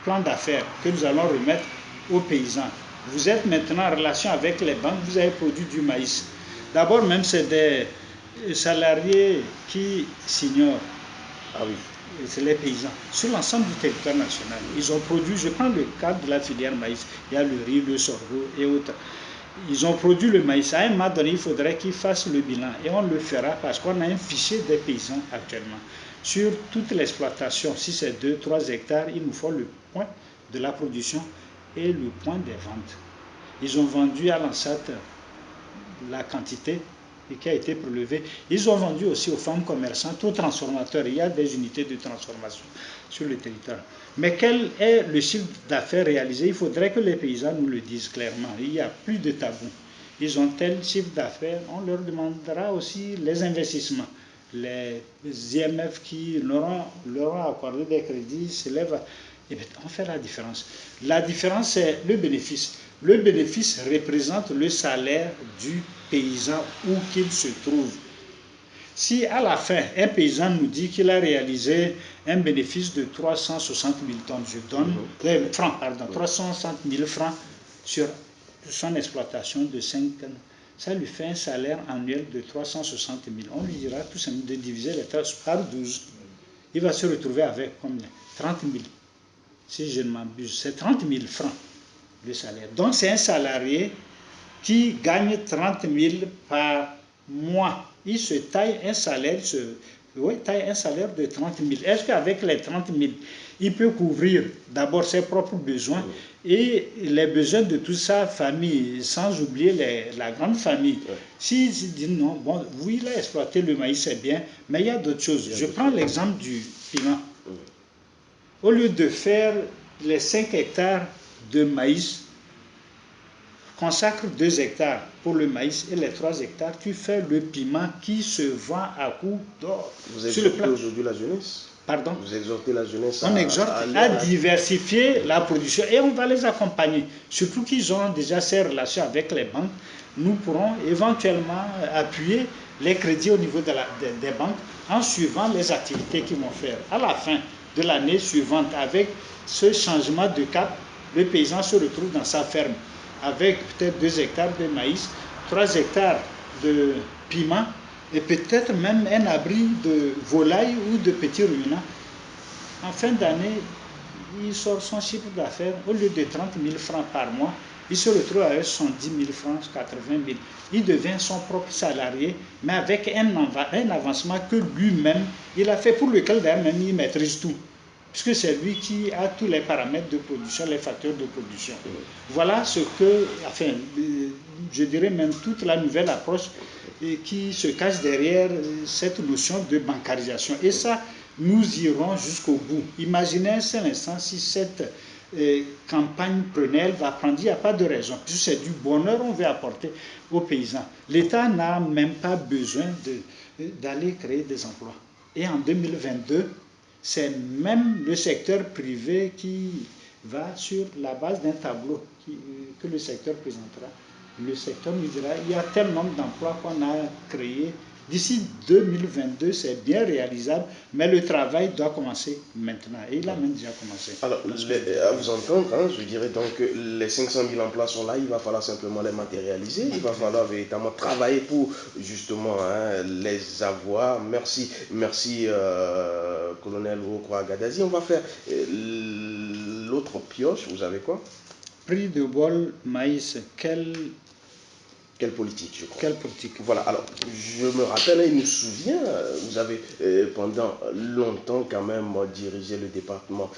plans d'affaires que nous allons remettre aux paysans. Vous êtes maintenant en relation avec les banques, vous avez produit du maïs. D'abord, même c'est des salariés qui s'ignorent. Ah oui. C'est les paysans sur l'ensemble du territoire national. Ils ont produit, je prends le cadre de la filière maïs, il y a le riz, le sorgho et autres. Ils ont produit le maïs. À un moment donné, il faudrait qu'ils fassent le bilan et on le fera parce qu'on a un fichier des paysans actuellement. Sur toute l'exploitation, si c'est 2-3 hectares, il nous faut le point de la production et le point des ventes. Ils ont vendu à l'ANSAT la quantité qui a été prélevée. Ils ont vendu aussi aux femmes commerçantes, aux transformateurs. Il y a des unités de transformation sur le territoire. Mais quel est le chiffre d'affaires réalisé? Il faudrait que les paysans nous le disent clairement. Il n'y a plus de tabou. Ils ont tel chiffre d'affaires. On leur demandera aussi les investissements. Les IMF qui leur ont accordé des crédits s'élèvent. Et bien, on fait la différence. La différence, c'est le bénéfice. Le bénéfice représente le salaire du paysan où qu'il se trouve. Si à la fin, un paysan nous dit qu'il a réalisé un bénéfice de 360 000 tonnes, je donne, francs, pardon, 360 000 francs sur son exploitation de 5 tonnes, ça lui fait un salaire annuel de 360 000. On lui dira tout simplement de diviser les tâches par 12. Il va se retrouver avec combien? 30 000. Si je ne m'abuse, c'est 30 000 francs le salaire. Donc c'est un salarié qui gagne 30 000 par mois. Il se taille un salaire, taille un salaire de 30 000. Est-ce qu'avec les 30 000, il peut couvrir d'abord ses propres besoins et les besoins de toute sa famille, sans oublier la grande famille? S'il dit non, bon, oui, il a exploité le maïs, c'est bien, mais il y a d'autres choses. Je prends l'exemple du piment. Au lieu de faire les 5 hectares de maïs, consacre 2 hectares pour le maïs et les 3 hectares, tu fais le piment qui se vend à coups d'or. Vous exhortez aujourd'hui la jeunesse? Pardon? Vous exhortez la jeunesse on exhorte à diversifier la production et on va les accompagner. Surtout qu'ils ont déjà ces relations avec les banques. Nous pourrons éventuellement appuyer les crédits au niveau des banques en suivant les activités qu'ils vont faire. À la fin de l'année suivante, avec ce changement de cap, le paysan se retrouve dans sa ferme avec peut-être 2 hectares de maïs, 3 hectares de piment et peut-être même un abri de volailles ou de petits ruminants. En fin d'année, il sort son chiffre d'affaires, au lieu de 30 000 francs par mois, il se retrouve avec 110 000 francs, 80 000. Il devient son propre salarié, mais avec un avancement que lui-même, il a fait, pour lequel d'ailleurs même il maîtrise tout. Puisque c'est lui qui a tous les paramètres de production, les facteurs de production. Voilà ce que, enfin, je dirais même toute la nouvelle approche qui se cache derrière cette notion de bancarisation. Et ça, nous irons jusqu'au bout. Imaginez un seul instant si cette campagne prenait, elle va prendre, il n'y a pas de raison. Puisque c'est du bonheur qu'on veut apporter aux paysans. L'État n'a même pas besoin d'aller créer des emplois. Et en 2022, c'est même le secteur privé qui va sur la base d'un tableau que le secteur présentera. Le secteur nous dira, il y a tel nombre d'emplois qu'on a créés. D'ici 2022, c'est bien réalisable, mais le travail doit commencer maintenant. Et il a même déjà commencé. Alors, à vous entendre, hein, je dirais donc que les 500 000 emplois sont là, il va falloir simplement les matérialiser, il va falloir véritablement travailler pour justement les avoir. Merci, colonel Okwa Gadazi. On va faire l'autre pioche, vous avez quoi? Prix de bol maïs, quelle politique, je crois. Quelle politique? Voilà, alors, je me rappelle, il me souvient, vous avez pendant longtemps quand même dirigé le département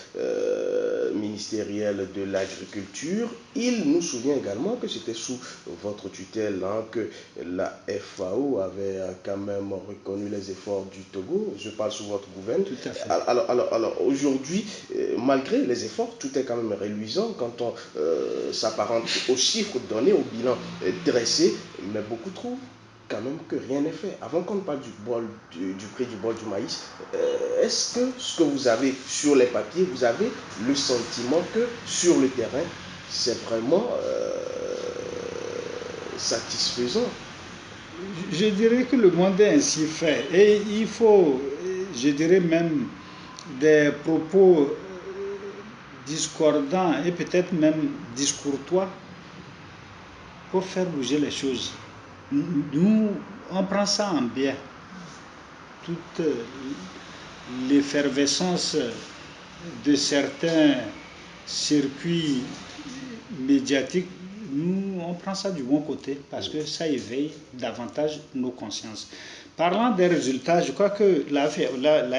ministériel de l'agriculture. Il nous souvient également que c'était sous votre tutelle hein, que la FAO avait quand même reconnu les efforts du Togo. Je parle sous votre gouvernement. Tout à fait. Alors aujourd'hui, malgré les efforts, tout est quand même réluisant quand on s'apparente aux chiffres donnés, au bilan dressé. Mais beaucoup trouvent quand même que rien n'est fait. Avant qu'on parle du prix du bol du maïs, est-ce que ce que vous avez sur les papiers, vous avez le sentiment que sur le terrain, c'est vraiment satisfaisant? Je dirais que le monde est ainsi fait. Et il faut, je dirais même, des propos discordants et peut-être même discourtois pour faire bouger les choses. Nous, on prend ça en bien. Toute l'effervescence de certains circuits médiatiques, nous, on on prend ça du bon côté parce que ça éveille davantage nos consciences. Parlant des résultats, je crois que la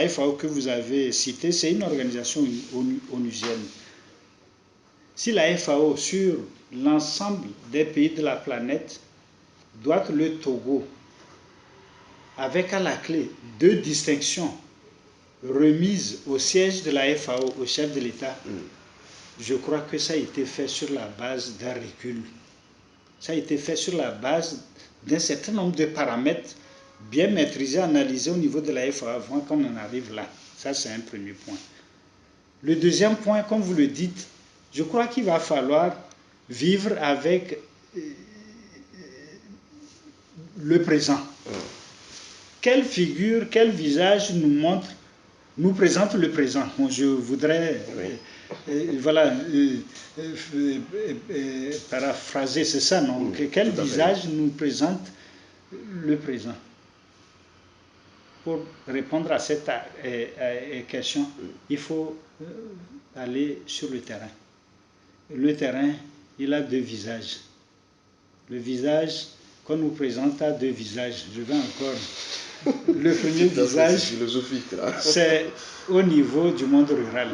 FAO que vous avez citée, c'est une organisation onusienne. Si la FAO, sur l'ensemble des pays de la planète, doit le Togo, avec à la clé 2 distinctions remises au siège de la FAO, au chef de l'État, je crois que ça a été fait sur la base d'un recul. Ça a été fait sur la base d'un certain nombre de paramètres bien maîtrisés, analysés au niveau de la FAO avant qu'on en arrive là. Ça, c'est un premier point. Le deuxième point, comme vous le dites, je crois qu'il va falloir vivre avec le présent. Quelle figure, quel visage nous présente le présent? Bon, je voudrais paraphraser, c'est ça, non? Quel visage nous présente le présent? Pour répondre à cette question, il faut aller sur le terrain. Le terrain, il a 2 visages. Le visage qu'on nous présente a 2 visages. Je vais encore... Le premier visage, c'est au niveau du monde rural.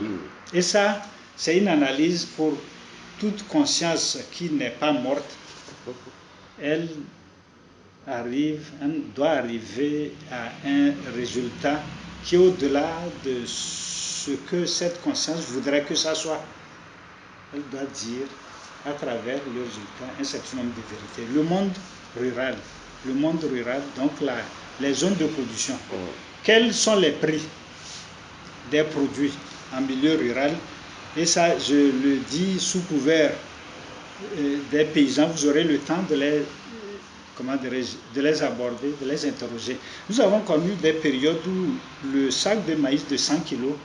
Et ça, c'est une analyse pour toute conscience qui n'est pas morte. Elle doit arriver à un résultat qui est au-delà de ce que cette conscience voudrait que ça soit. Elle doit dire, à travers le résultat, un certain nombre de vérités. Le monde rural, donc les zones de production. Quels sont les prix des produits en milieu rural? Et ça, je le dis sous couvert des paysans, vous aurez le temps de les aborder, de les interroger. Nous avons connu des périodes où le sac de maïs de 100 kg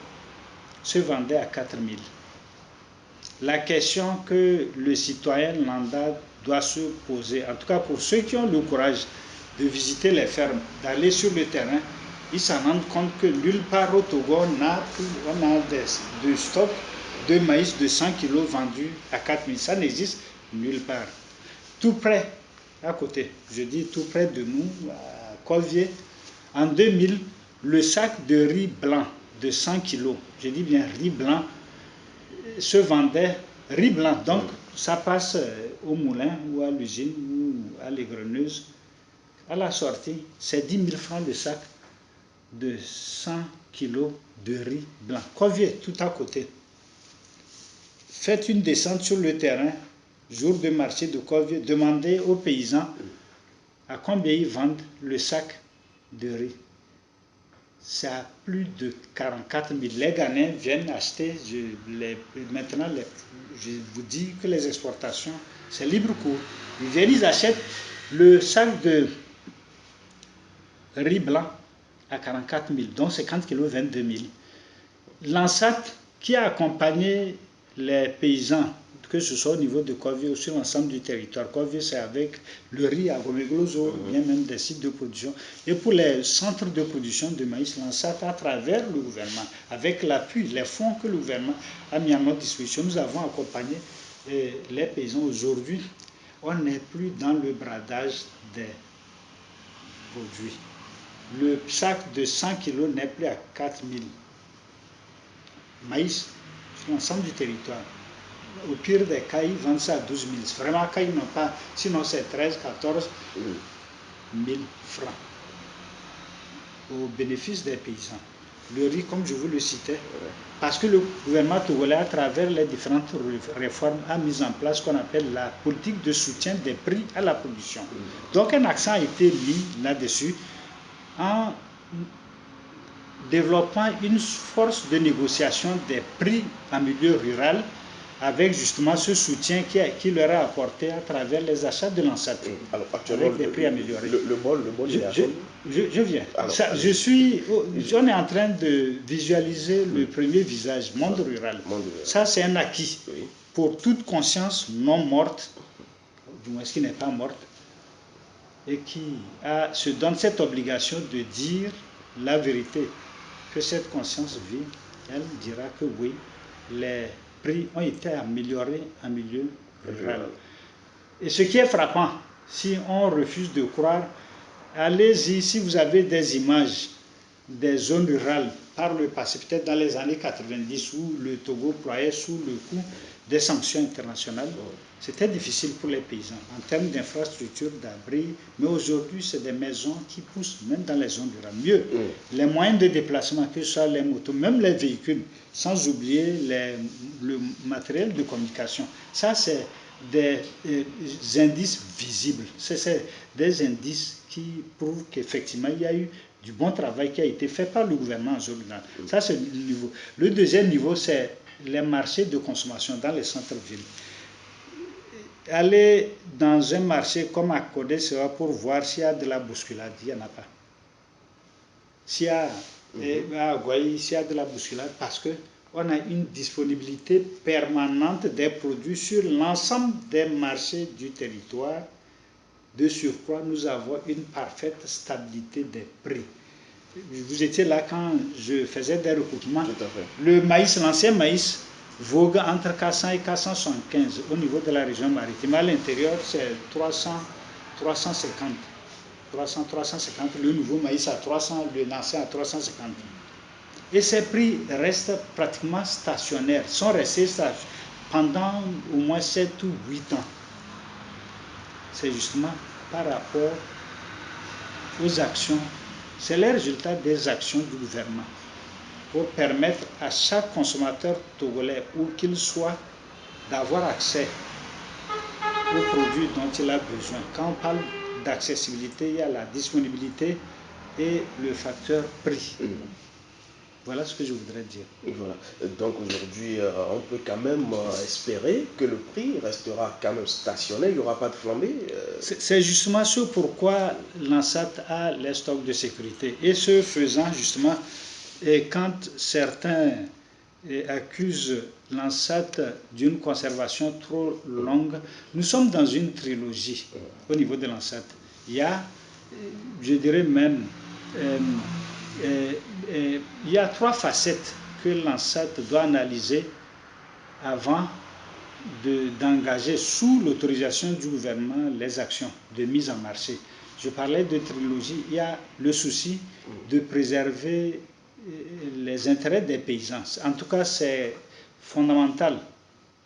se vendait à 4 000. La question que le citoyen lambda doit se poser, en tout cas pour ceux qui ont le courage de visiter les fermes, d'aller sur le terrain, ils s'en rendent compte que nulle part au Togo, on a des stocks de maïs de 100 kg vendus à 4 000. Ça n'existe nulle part. Tout près, à côté, je dis tout près de nous, à Colvier, en 2000, le sac de riz blanc de 100 kg, je dis bien riz blanc, se vendait riz blanc. Donc, ça passe au moulin ou à l'usine ou à l'égreneuse. À la sortie, c'est 10 000 francs le sac de 100 kg de riz blanc. Colvier, tout à côté. Faites une descente sur le terrain, jour de marché de Colvier, demandez aux paysans à combien ils vendent le sac de riz. C'est à plus de 44 000. Les Ghanéens viennent acheter. Maintenant, je vous dis que les exportations, c'est libre cours. Ils viennent, ils achètent le sac de riz blanc à 44 000, donc 50 kg, 22 000. L'ANSAT qui a accompagné les paysans, que ce soit au niveau de Colvier ou sur l'ensemble du territoire. Colvier, c'est avec le riz à Gomegloso, bien même des sites de production. Et pour les centres de production de maïs, l'ANSAT, à travers le gouvernement, avec l'appui, les fonds que le gouvernement a mis à notre disposition, nous avons accompagné les paysans. Aujourd'hui, on n'est plus dans le bradage des produits. Le sac de 100 kg n'est plus à 4 000. Maïs, sur l'ensemble du territoire. Au pire des cas, ils vendent ça à 12 000. Vraiment, quand ils n'ont pas, sinon c'est 13, 14 000 francs au bénéfice des paysans. Le riz, comme je vous le citais, parce que le gouvernement togolais, à travers les différentes réformes, a mis en place ce qu'on appelle la politique de soutien des prix à la production. Donc un accent a été mis là-dessus en développant une force de négociation des prix en milieu rural avec justement ce soutien qui leur a apporté à travers les achats de l'ANSAT, avec des prix améliorés. Le bol je viens. On est en train de visualiser le premier visage, monde rural. Ça, c'est un acquis pour toute conscience non morte, du moins qui n'est pas morte, et qui se donne cette obligation de dire la vérité, que cette conscience vit. Elle dira que oui, les prix ont été améliorés en milieu rural. Et ce qui est frappant, si on refuse de croire, allez-y, si vous avez des images des zones rurales par le passé, peut-être dans les années 90, où le Togo ployait sous le coup des sanctions internationales, c'était difficile pour les paysans en termes d'infrastructures, d'abri, mais aujourd'hui, c'est des maisons qui poussent même dans les zones rurales. Mieux, les moyens de déplacement, que ce soit les motos, même les véhicules, sans oublier le matériel de communication. Ça, c'est des indices visibles. C'est des indices qui prouvent qu'effectivement, il y a eu du bon travail qui a été fait par le gouvernement en zone rurale. Ça, c'est le niveau. Le deuxième niveau, c'est les marchés de consommation dans les centres-villes. Aller dans un marché comme à Codé sera pour voir s'il y a de la bousculade. Il n'y en a pas. S'il y a à Guaï, s'il y a de la bousculade, parce qu'on a une disponibilité permanente des produits sur l'ensemble des marchés du territoire. De surcroît, nous avons une parfaite stabilité des prix. Vous étiez là quand je faisais des recoupements. Tout à fait. Le maïs, l'ancien maïs, vogue entre 400 et 475 au niveau de la région maritime. À l'intérieur, c'est 300, 350. 300, 350. Le nouveau maïs à 300, le l'ancien à 350. Et ces prix restent pratiquement stationnaires, sont restés pendant au moins 7 ou 8 ans. C'est justement par rapport aux actions, c'est le résultat des actions du gouvernement pour permettre à chaque consommateur togolais, où qu'il soit, d'avoir accès aux produits dont il a besoin. Quand on parle d'accessibilité, il y a la disponibilité et le facteur prix. Voilà ce que je voudrais dire. Voilà. Donc aujourd'hui, on peut quand même espérer que le prix restera quand même stationnaire, il n'y aura pas de flambée. C'est justement ce pourquoi l'ANSAT a les stocks de sécurité. Et ce faisant, justement, quand certains accusent l'ANSAT d'une conservation trop longue, nous sommes dans une trilogie au niveau de l'ANSAT. Il y a, je dirais même, il y a 3 facettes que l'ANSAT doit analyser avant d'engager sous l'autorisation du gouvernement les actions de mise en marché. Je parlais de trilogie. Il y a le souci de préserver les intérêts des paysans. En tout cas, c'est fondamental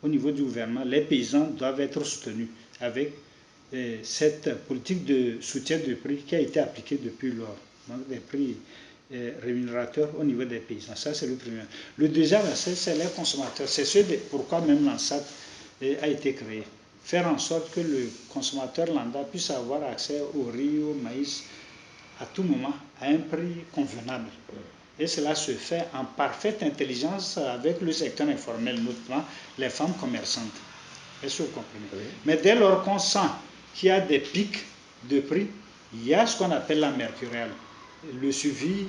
au niveau du gouvernement. Les paysans doivent être soutenus avec cette politique de soutien de prix qui a été appliquée depuis lors. Donc, des prix rémunérateurs au niveau des paysans. Ça, c'est le premier. Le deuxième aspect, c'est les consommateurs. C'est pourquoi même l'ANSAT a été créé. Faire en sorte que le consommateur lambda puisse avoir accès au riz, au maïs, à tout moment, à un prix convenable. Et cela se fait en parfaite intelligence avec le secteur informel, notamment les femmes commerçantes. Est-ce que vous comprenez? Oui. Mais dès lors qu'on sent qu'il y a des pics de prix, il y a ce qu'on appelle la mercuriale, le suivi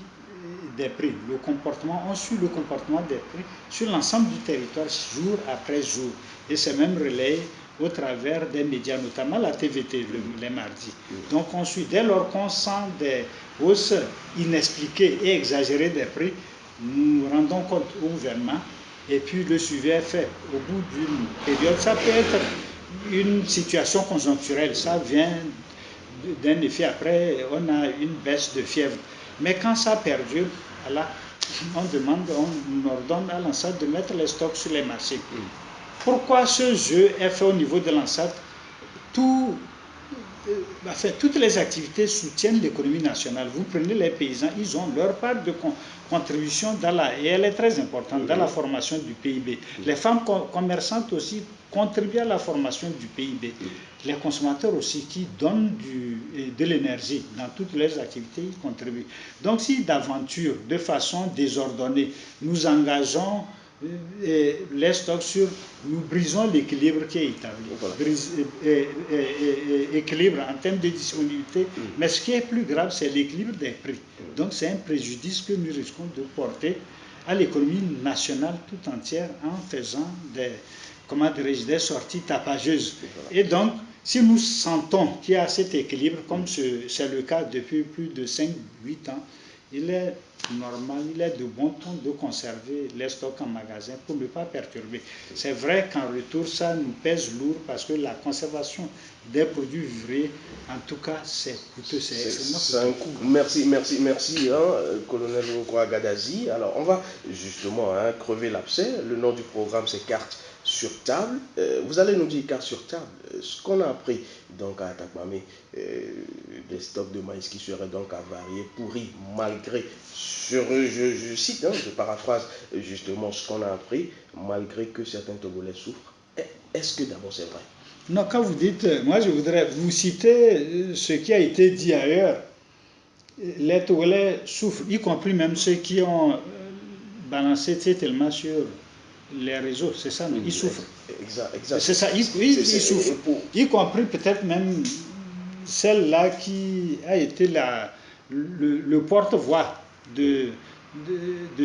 des prix, le comportement, on suit le comportement des prix sur l'ensemble du territoire jour après jour. Et c'est même relayé au travers des médias, notamment la TVT les mardis. Donc on suit, dès lors qu'on sent des hausses inexpliquées et exagérées des prix, nous rendons compte au gouvernement et puis le suivi est fait. Au bout d'une période, ça peut être une situation conjoncturelle, ça vient d'un effet, après on a une baisse de fièvre. Mais quand ça perdure, là, on ordonne à l'ANSAT de mettre les stocks sur les marchés. Pourquoi ce jeu est fait au niveau de l'ANSAT? Toutes les activités soutiennent l'économie nationale. Vous prenez les paysans, ils ont leur part de contribution et elle est très importante dans la formation du PIB. Les femmes commerçantes aussi contribuent à la formation du PIB. Les consommateurs aussi qui donnent de l'énergie dans toutes les activités, ils contribuent. Donc si d'aventure, de façon désordonnée, nous engageons les stocks nous brisons l'équilibre qui est établi. Voilà. Équilibre en termes de disponibilité, mais ce qui est plus grave, c'est l'équilibre des prix. Donc c'est un préjudice que nous risquons de porter à l'économie nationale tout entière en faisant des sorties tapageuses. Et donc, si nous sentons qu'il y a cet équilibre, comme c'est le cas depuis plus de 5-8 ans, il est normal, il est de bon ton de conserver les stocks en magasin pour ne pas perturber. C'est vrai qu'en retour, ça nous pèse lourd parce que la conservation des produits vivriers, en tout cas, c'est coûteux, c'est extrêmement coûteux. C'est un coût. Merci, colonel Gadazi. Alors, on va justement crever l'abcès. Le nom du programme, c'est Carte sur table. Vous allez nous dire carte sur table. Ce qu'on a appris donc à Atakpamé, des stocks de maïs qui seraient donc avariés, pourris, malgré, je cite, je paraphrase justement ce qu'on a appris, malgré que certains Togolais souffrent. Est-ce que d'abord c'est vrai? Non, quand vous dites, moi je voudrais vous citer ce qui a été dit ailleurs. Les Togolais souffrent, y compris même ceux qui ont balancé tellement sur les réseaux, c'est ça, non? Ils souffrent. Exact. C'est ça, ils souffrent. Y compris peut-être même celle-là qui a été le porte-voix de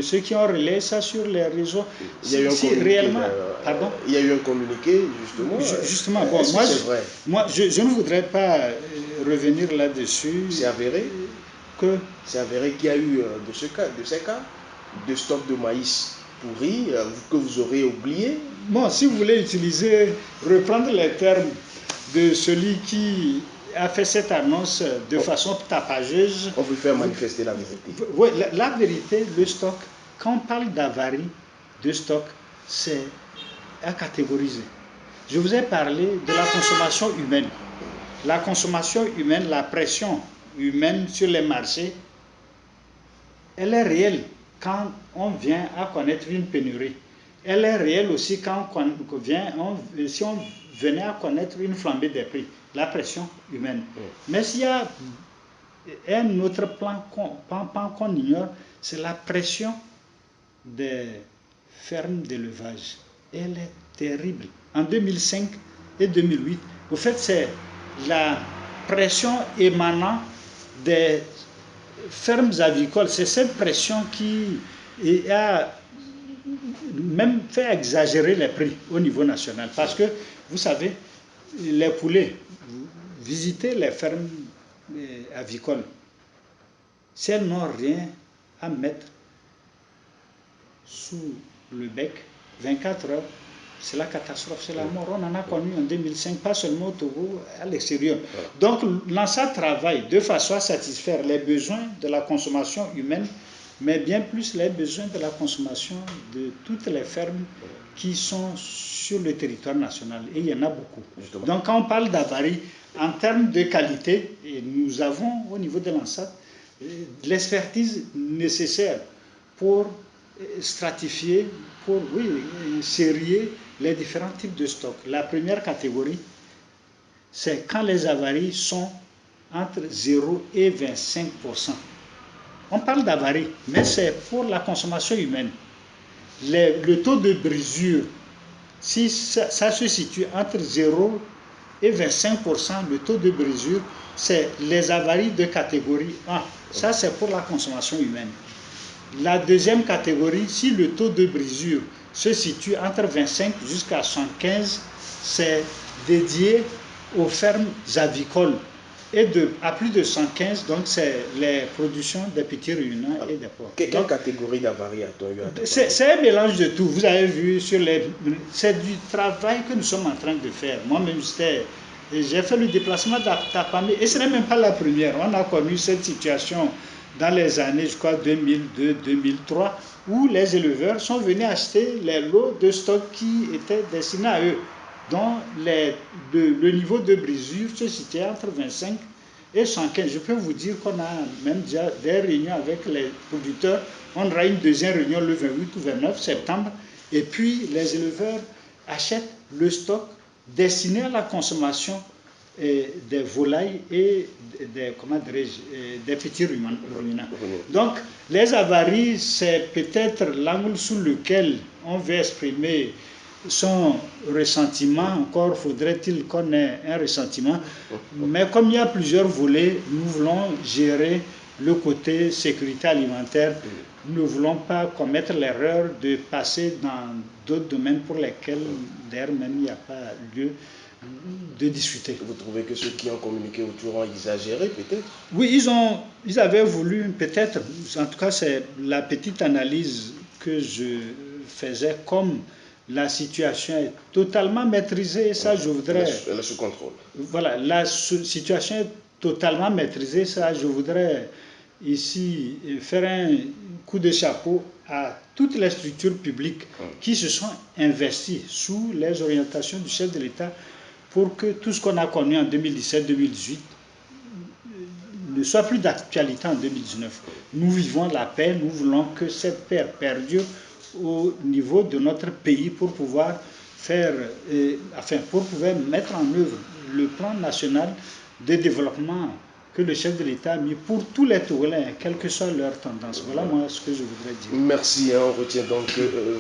ceux qui ont relayé ça sur les réseaux. Il y a eu un communiqué, réellement, pardon? Il y a eu un communiqué, justement. Justement, bon, moi, je ne voudrais pas revenir là-dessus. C'est avéré que c'est avéré qu'il y a eu de ces cas, de stocks de maïs pourris que vous aurez oublié. Bon, si vous voulez reprendre les termes de celui qui a fait cette annonce de façon tapageuse. On veut faire manifester la vérité. Oui, la vérité, le stock, quand on parle d'avarie de stock, c'est à catégoriser. Je vous ai parlé de la consommation humaine. La consommation humaine, la pression humaine sur les marchés, elle est réelle quand on vient à connaître une pénurie. Elle est réelle aussi quand si on venait à connaître une flambée des prix, la pression humaine. Mais s'il y a un autre plan qu'on ignore, c'est la pression des fermes d'élevage. Elle est terrible. En 2005 et 2008, au fait, c'est la pression émanant des fermes avicoles. C'est cette pression qui a même fait exagérer les prix au niveau national. Parce que, vous savez, les poulets, vous visitez les fermes avicoles, si elles n'ont rien à mettre sous le bec, 24 heures, c'est la catastrophe, c'est la mort. On en a connu en 2005, pas seulement au Togo, à l'extérieur. Donc, l'ANSA travaille de façon à satisfaire les besoins de la consommation humaine, mais bien plus les besoins de la consommation de toutes les fermes qui sont sur le territoire national. Et il y en a beaucoup. Justement. Donc, quand on parle d'avarie, en termes de qualité, et nous avons au niveau de l'ANSA l'expertise nécessaire pour stratifier, pour sérier les différents types de stocks. La première catégorie, c'est quand les avaries sont entre 0 et 25%. On parle d'avarie, mais c'est pour la consommation humaine. Le taux de brisure, si ça se situe entre 0 et 25%, le taux de brisure, c'est les avaries de catégorie 1. Ça, c'est pour la consommation humaine. La deuxième catégorie, si le taux de brisure se situe entre 25 jusqu'à 75, c'est dédié aux fermes avicoles. Et à plus de 115, donc c'est les productions des petits ruminants et des porcs. Quelle catégorie d'avarie a-t-on eu? C'est un mélange de tout. Vous avez vu, c'est du travail que nous sommes en train de faire. Moi-même, j'ai fait le déplacement d'Atapamé, et ce n'est même pas la première. On a connu cette situation dans les années, je crois, 2002-2003, où les éleveurs sont venus acheter les lots de stock qui étaient destinés à eux, dont le niveau de brisure se situait entre 25 et 115. Je peux vous dire qu'on a même déjà des réunions avec les producteurs. On aura une deuxième réunion le 28 ou 29 septembre. Et puis, les éleveurs achètent le stock destiné à la consommation des volailles et des petits ruminants. Donc, les avaries, c'est peut-être l'angle sous lequel on veut exprimer son ressentiment. Encore faudrait-il qu'on ait un ressentiment. Mais comme il y a plusieurs volets, nous voulons gérer le côté sécurité alimentaire. Nous ne voulons pas commettre l'erreur de passer dans d'autres domaines pour lesquels, d'ailleurs, même il n'y a pas lieu de discuter. Vous trouvez que ceux qui ont communiqué autour ont exagéré peut-être? Oui, ils avaient voulu peut-être, en tout cas c'est la petite analyse que je faisais, comme la situation est totalement maîtrisée, ça je voudrais... Elle est sous contrôle. Voilà, la situation est totalement maîtrisée, ça je voudrais ici faire un coup de chapeau à toutes les structures publiques qui se sont investies sous les orientations du chef de l'État pour que tout ce qu'on a connu en 2017-2018 ne soit plus d'actualité en 2019. Nous vivons la paix, nous voulons que cette paix perdure au niveau de notre pays pour pouvoir pour pouvoir mettre en œuvre le plan national de développement que le chef de l'État a mis pour tous les Togolais, quelle que soit leur tendance. Voilà moi ce que je voudrais dire. Merci, on retient donc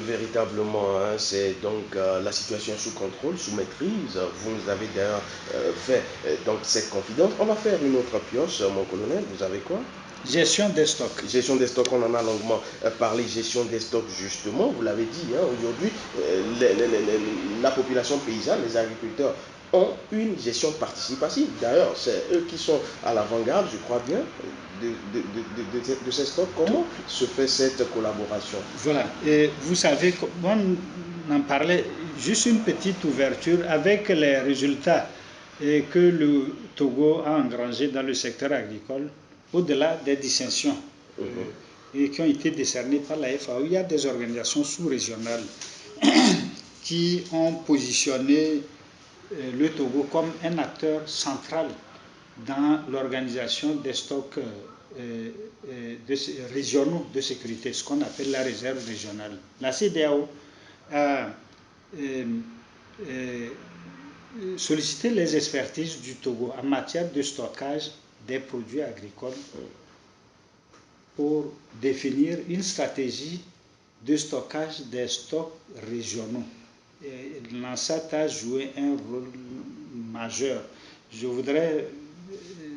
véritablement, c'est donc la situation sous contrôle, sous maîtrise. Vous nous avez d'ailleurs fait donc cette confidence. On va faire une autre pioche, mon colonel, vous avez quoi? Gestion des stocks. Gestion des stocks, on en a longuement parlé. Gestion des stocks, justement, vous l'avez dit, aujourd'hui, la population paysanne, les agriculteurs ont une gestion participative. D'ailleurs, c'est eux qui sont à l'avant-garde, je crois bien, de ces stocks. Comment se fait cette collaboration? Voilà, et vous savez, on en parlait, juste une petite ouverture avec les résultats que le Togo a engrangés dans le secteur agricole, au-delà des dissensions et qui ont été décernées par la FAO. Il y a des organisations sous-régionales qui ont positionné le Togo comme un acteur central dans l'organisation des stocks régionaux de sécurité, ce qu'on appelle la réserve régionale. La CEDEAO a sollicité les expertises du Togo en matière de stockage des produits agricoles pour définir une stratégie de stockage des stocks régionaux. L'ANSAT a joué un rôle majeur. Je voudrais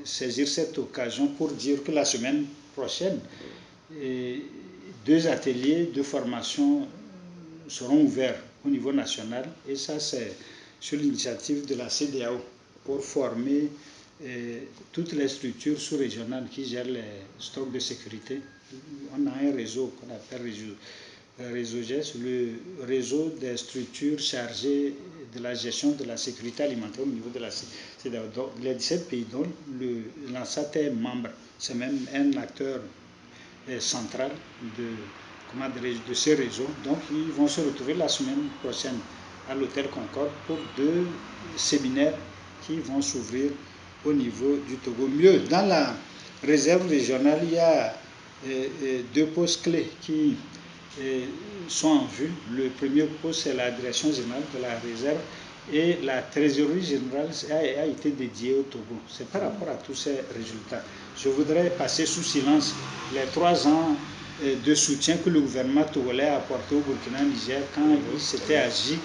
saisir cette occasion pour dire que la semaine prochaine, 2 ateliers de formation seront ouverts au niveau national, et ça c'est sur l'initiative de la CEDEAO pour former toutes les structures sous-régionales qui gèrent les stocks de sécurité. On a un réseau qu'on appelle réseau GES, le réseau des structures chargées de la gestion de la sécurité alimentaire au niveau de la CEDEAO. Donc, les 17 pays dont l'ANSAT est membre, c'est même un acteur central de ce réseau. Donc, ils vont se retrouver la semaine prochaine à l'hôtel Concorde pour 2 séminaires qui vont s'ouvrir au niveau du Togo. Mieux, dans la réserve régionale, il y a 2 postes clés qui sont en vue. Le premier poste, c'est la direction générale de la réserve, et la trésorerie générale a été dédiée au Togo. C'est par rapport à tous ces résultats. Je voudrais passer sous silence les 3 ans de soutien que le gouvernement togolais a apporté au Burkina-Niger quand il s'était agi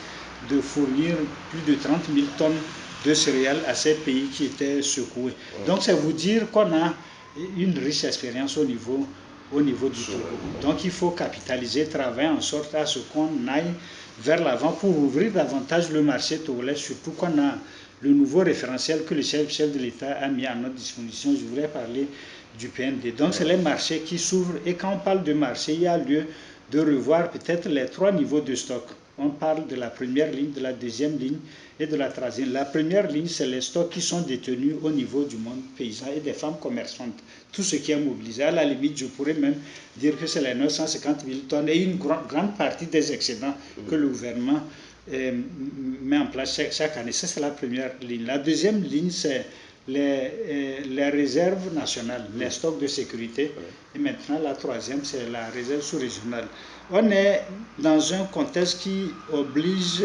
de fournir plus de 30 000 tonnes de céréales à ces pays qui étaient secoués. Donc c'est vous dire qu'on a une riche expérience au niveau du Togo. Donc il faut capitaliser, travailler en sorte à ce qu'on aille vers l'avant pour ouvrir davantage le marché togolais, surtout qu'on a le nouveau référentiel que le chef de l'État a mis à notre disposition. Je voudrais parler du PND. Donc c'est les marchés qui s'ouvrent, et quand on parle de marché, il y a lieu de revoir peut-être les 3 niveaux de stock. On parle de la première ligne, de la deuxième ligne et de la troisième. La première ligne, c'est les stocks qui sont détenus au niveau du monde paysan et des femmes commerçantes. Tout ce qui est mobilisé. À la limite, je pourrais même dire que c'est les 950 000 tonnes et une grande partie des excédents que le gouvernement met en place chaque année. Ça, c'est la première ligne. La deuxième ligne, c'est les réserves nationales, les stocks de sécurité. Et maintenant, la troisième, c'est la réserve sous-régionale. On est dans un contexte qui oblige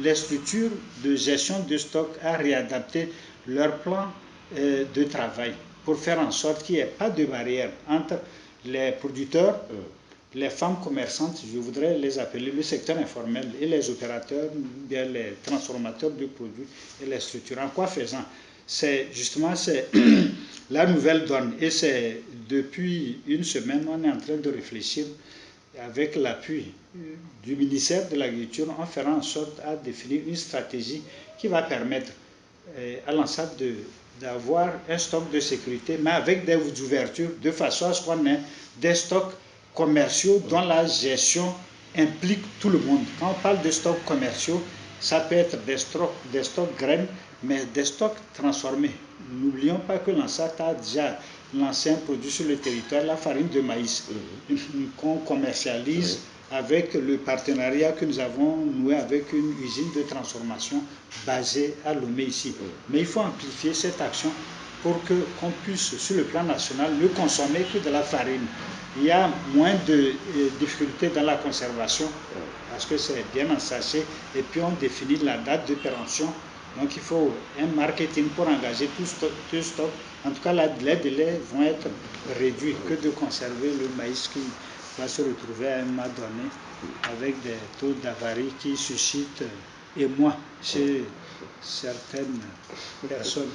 les structures de gestion de stock à réadapter leur plan de travail pour faire en sorte qu'il n'y ait pas de barrière entre les producteurs, les femmes commerçantes, je voudrais les appeler le secteur informel, et les opérateurs, bien les transformateurs de produits et les structures. En quoi faisant? C'est justement la nouvelle donne, et c'est depuis une semaine on est en train de réfléchir avec l'appui du ministère de l'Agriculture, on fera en sorte à définir une stratégie qui va permettre à l'ANSAT d'avoir un stock de sécurité, mais avec des ouvertures, de façon à ce qu'on ait des stocks commerciaux dont la gestion implique tout le monde. Quand on parle de stocks commerciaux, ça peut être des stocks graines, mais des stocks transformés. N'oublions pas que l'ANSAT a déjà lancé un produit sur le territoire, la farine de maïs, qu'on commercialise avec le partenariat que nous avons noué avec une usine de transformation basée à Lomé ici. Mais il faut amplifier cette action pour qu'on puisse, sur le plan national, ne consommer que de la farine. Il y a moins de difficultés dans la conservation parce que c'est bien en sachet et puis on définit la date de péremption. Donc il faut un marketing pour engager tout stock. En tout cas, les délais vont être réduits que de conserver le maïs qui va se retrouver à un moment donné avec des taux d'avarie qui suscitent émoi chez certaines personnes.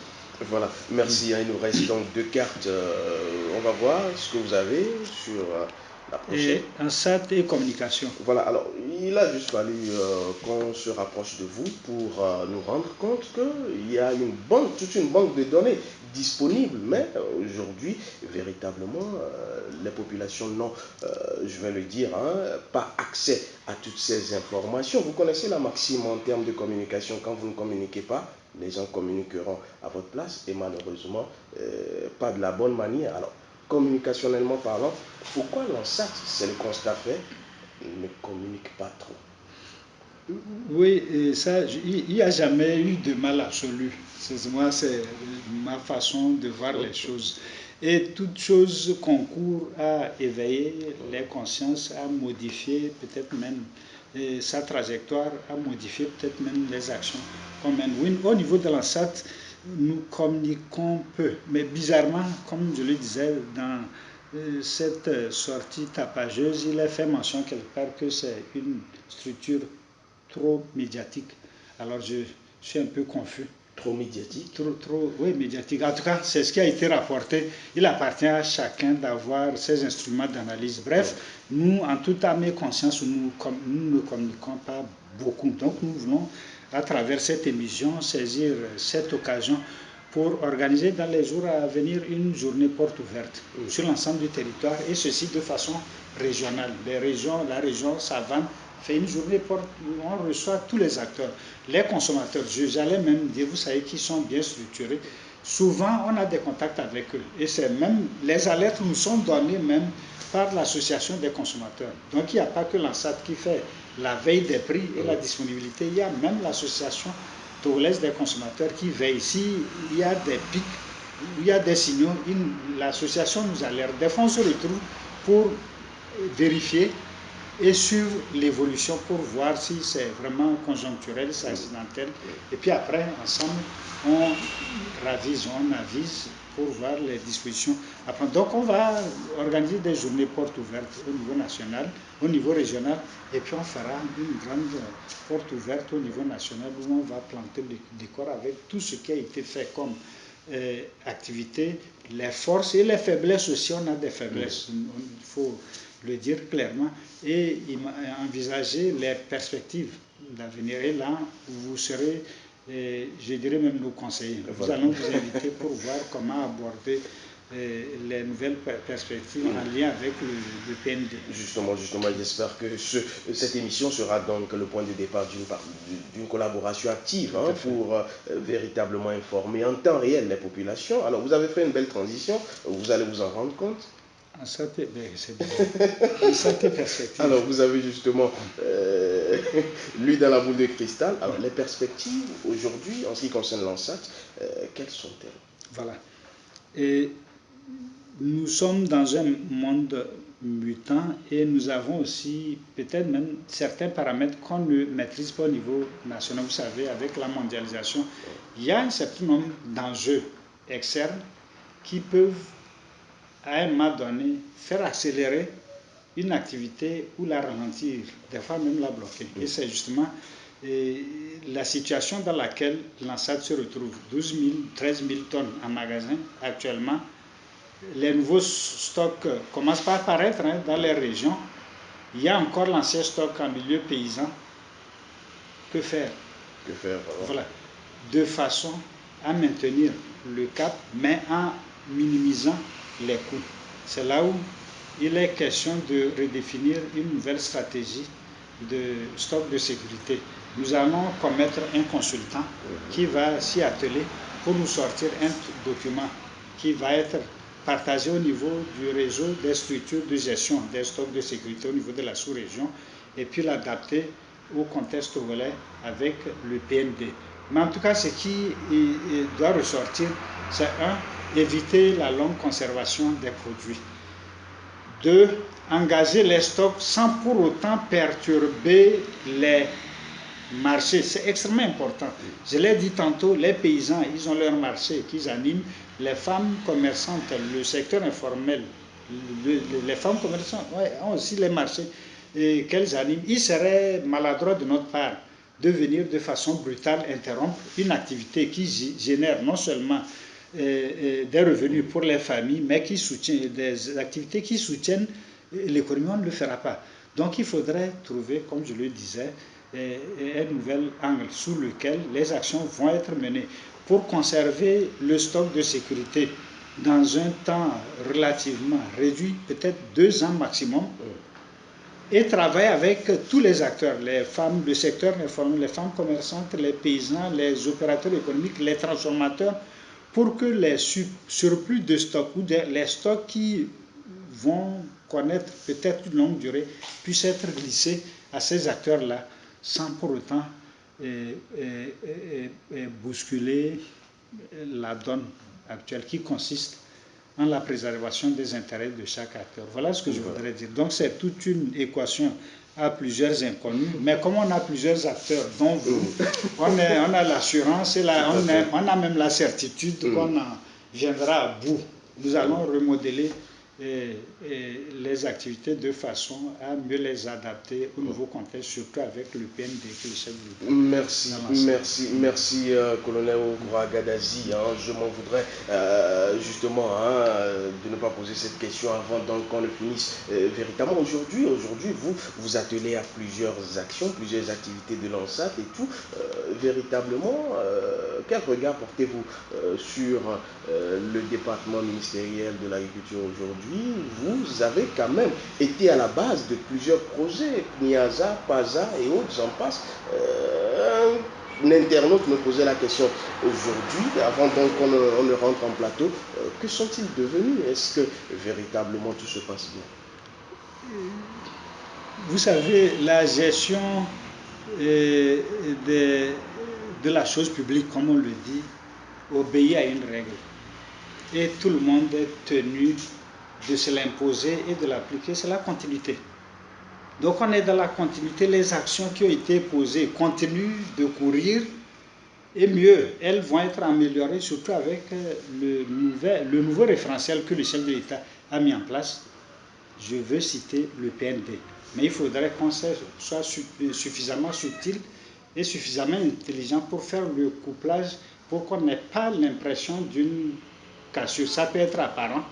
Voilà, merci. Il nous reste donc 2 cartes. On va voir ce que vous avez sur la prochaine. Et ANSAT et communication. Voilà, alors il a juste fallu qu'on se rapproche de vous pour nous rendre compte qu'il y a toute une banque de données disponible, mais aujourd'hui, véritablement, les populations n'ont, je vais le dire, pas accès à toutes ces informations. Vous connaissez la maxime en termes de communication, quand vous ne communiquez pas, les gens communiqueront à votre place et malheureusement, pas de la bonne manière. Alors, communicationnellement parlant, pourquoi l'ANSAT, c'est le constat fait, ne communique pas trop? Oui, et ça, il n'y a jamais eu de mal absolu. C'est ma façon de voir les choses. Et toute chose concourt à éveiller les consciences, à modifier peut-être même sa trajectoire, à modifier peut-être même les actions qu'on mène. Oui, au niveau de l'ANSAT, nous communiquons peu. Mais bizarrement, comme je le disais dans cette sortie tapageuse, il est fait mention quelque part que c'est une structure trop médiatique. Alors je suis un peu confus. Trop médiatique? Trop, oui, médiatique. En tout cas, c'est ce qui a été rapporté. Il appartient à chacun d'avoir ses instruments d'analyse. Bref, nous, en toute âme et conscience, nous ne communiquons pas beaucoup. Donc, nous voulons, à travers cette émission, saisir cette occasion pour organiser dans les jours à venir une journée porte ouverte sur l'ensemble du territoire, et ceci de façon régionale. La région Savane fait une journée porte où on reçoit tous les acteurs, les consommateurs. J'allais même dire, vous savez, qui sont bien structurés. Souvent, on a des contacts avec eux. Et c'est même, les alertes nous sont données même par l'association des consommateurs. Donc, il n'y a pas que l'ANSAT qui fait la veille des prix et la disponibilité. Il y a même l'association togolaise des consommateurs qui veille. S'il y a des pics, il y a des signaux, l'association nous alerte. Des fois, on se retrouve pour vérifier et suivre l'évolution pour voir si c'est vraiment conjoncturel, c'est accidentel. Et puis après, ensemble, on ravise, on avise pour voir les dispositions à prendre. Donc on va organiser des journées portes ouvertes au niveau national, au niveau régional, et puis on fera une grande porte ouverte au niveau national où on va planter le décor avec tout ce qui a été fait comme activité, les forces et les faiblesses aussi. On a des faiblesses, il faut le dire clairement, et envisager les perspectives d'avenir. Et là, vous serez, je dirais même nos conseillers. Nous allons vous inviter pour voir comment aborder les nouvelles perspectives en lien avec le PND. Justement, j'espère que cette émission sera donc le point de départ d'une collaboration active pour véritablement informer en temps réel les populations. Alors, vous avez fait une belle transition, vous allez vous en rendre compte. C'est une certaine perspective. Alors, vous avez justement lu dans la boule de cristal. Alors, les perspectives aujourd'hui, en ce qui concerne l'ANSAT, quelles sont-elles? Voilà. Et nous sommes dans un monde mutant et nous avons aussi peut-être même certains paramètres qu'on ne maîtrise pas au niveau national. Vous savez, avec la mondialisation, il y a un certain nombre d'enjeux externes qui peuvent, à un moment donné, faire accélérer une activité ou la ralentir, des fois même la bloquer. Et c'est justement la situation dans laquelle l'ANSAT se retrouve. 12 000, 13 000 tonnes en magasin actuellement. Les nouveaux stocks commencent par apparaître dans les régions. Il y a encore l'ancien stock en milieu paysan. Que faire? Que faire? Voilà. De façon à maintenir le cap, mais en minimisant les coûts. C'est là où il est question de redéfinir une nouvelle stratégie de stock de sécurité. Nous allons commettre un consultant qui va s'y atteler pour nous sortir un document qui va être partagé au niveau du réseau des structures de gestion des stocks de sécurité au niveau de la sous-région et puis l'adapter au contexte togolais avec le PND. Mais en tout cas, ce qui doit ressortir, c'est éviter la longue conservation des produits. 2. Engager les stocks sans pour autant perturber les marchés. C'est extrêmement important. Je l'ai dit tantôt, les paysans, ils ont leur marché qu'ils animent. Les femmes commerçantes, le secteur informel, les femmes commerçantes ont aussi les marchés qu'elles animent. Il serait maladroit de notre part de venir de façon brutale interrompre une activité qui génère non seulement des revenus pour les familles, mais qui soutient des activités qui soutiennent l'économie. On ne le fera pas. Donc il faudrait trouver, comme je le disais, un nouvel angle sous lequel les actions vont être menées pour conserver le stock de sécurité dans un temps relativement réduit, peut-être 2 ans maximum, et travailler avec tous les acteurs, les femmes, le secteur informel, les femmes commerçantes, les paysans, les opérateurs économiques, les transformateurs, pour que les surplus de stock ou les stocks qui vont connaître peut-être une longue durée puissent être glissés à ces acteurs-là sans pour autant bousculer la donne actuelle qui consiste en la préservation des intérêts de chaque acteur. Voilà ce que je voudrais dire. Donc c'est toute une équation à plusieurs inconnus, mais comme on a plusieurs acteurs, dont vous, on a l'assurance et on a même la certitude qu'on en viendra à bout. Nous allons remodeler les activités de façon à mieux les adapter au nouveau contexte, surtout avec le PND que le chef de l'État. Merci, colonel Oukoura Gadazi. Je m'en voudrais justement de ne pas poser cette question avant qu'on ne finisse véritablement. Aujourd'hui, vous vous attelez à plusieurs actions, plusieurs activités de l'ANSAT et tout. Véritablement, quel regard portez-vous sur le département ministériel de l'agriculture aujourd'hui? Vous avez quand même été à la base de plusieurs projets, Niaza, PASA et autres, j'en passe. Un internaute me posait la question aujourd'hui, avant donc qu'on ne rentre en plateau, que sont-ils devenus? Est-ce que véritablement tout se passe bien? Vous savez, la gestion de la chose publique, comme on le dit, obéit à une règle. Et tout le monde est tenu de se l'imposer et de l'appliquer, c'est la continuité. Donc on est dans la continuité, les actions qui ont été posées continuent de courir, et mieux, elles vont être améliorées, surtout avec le nouveau référentiel que le chef de l'État a mis en place. Je veux citer le PND. Mais il faudrait qu'on soit suffisamment subtil et suffisamment intelligent pour faire le couplage, pour qu'on n'ait pas l'impression d'une cassure. Ça peut être apparent,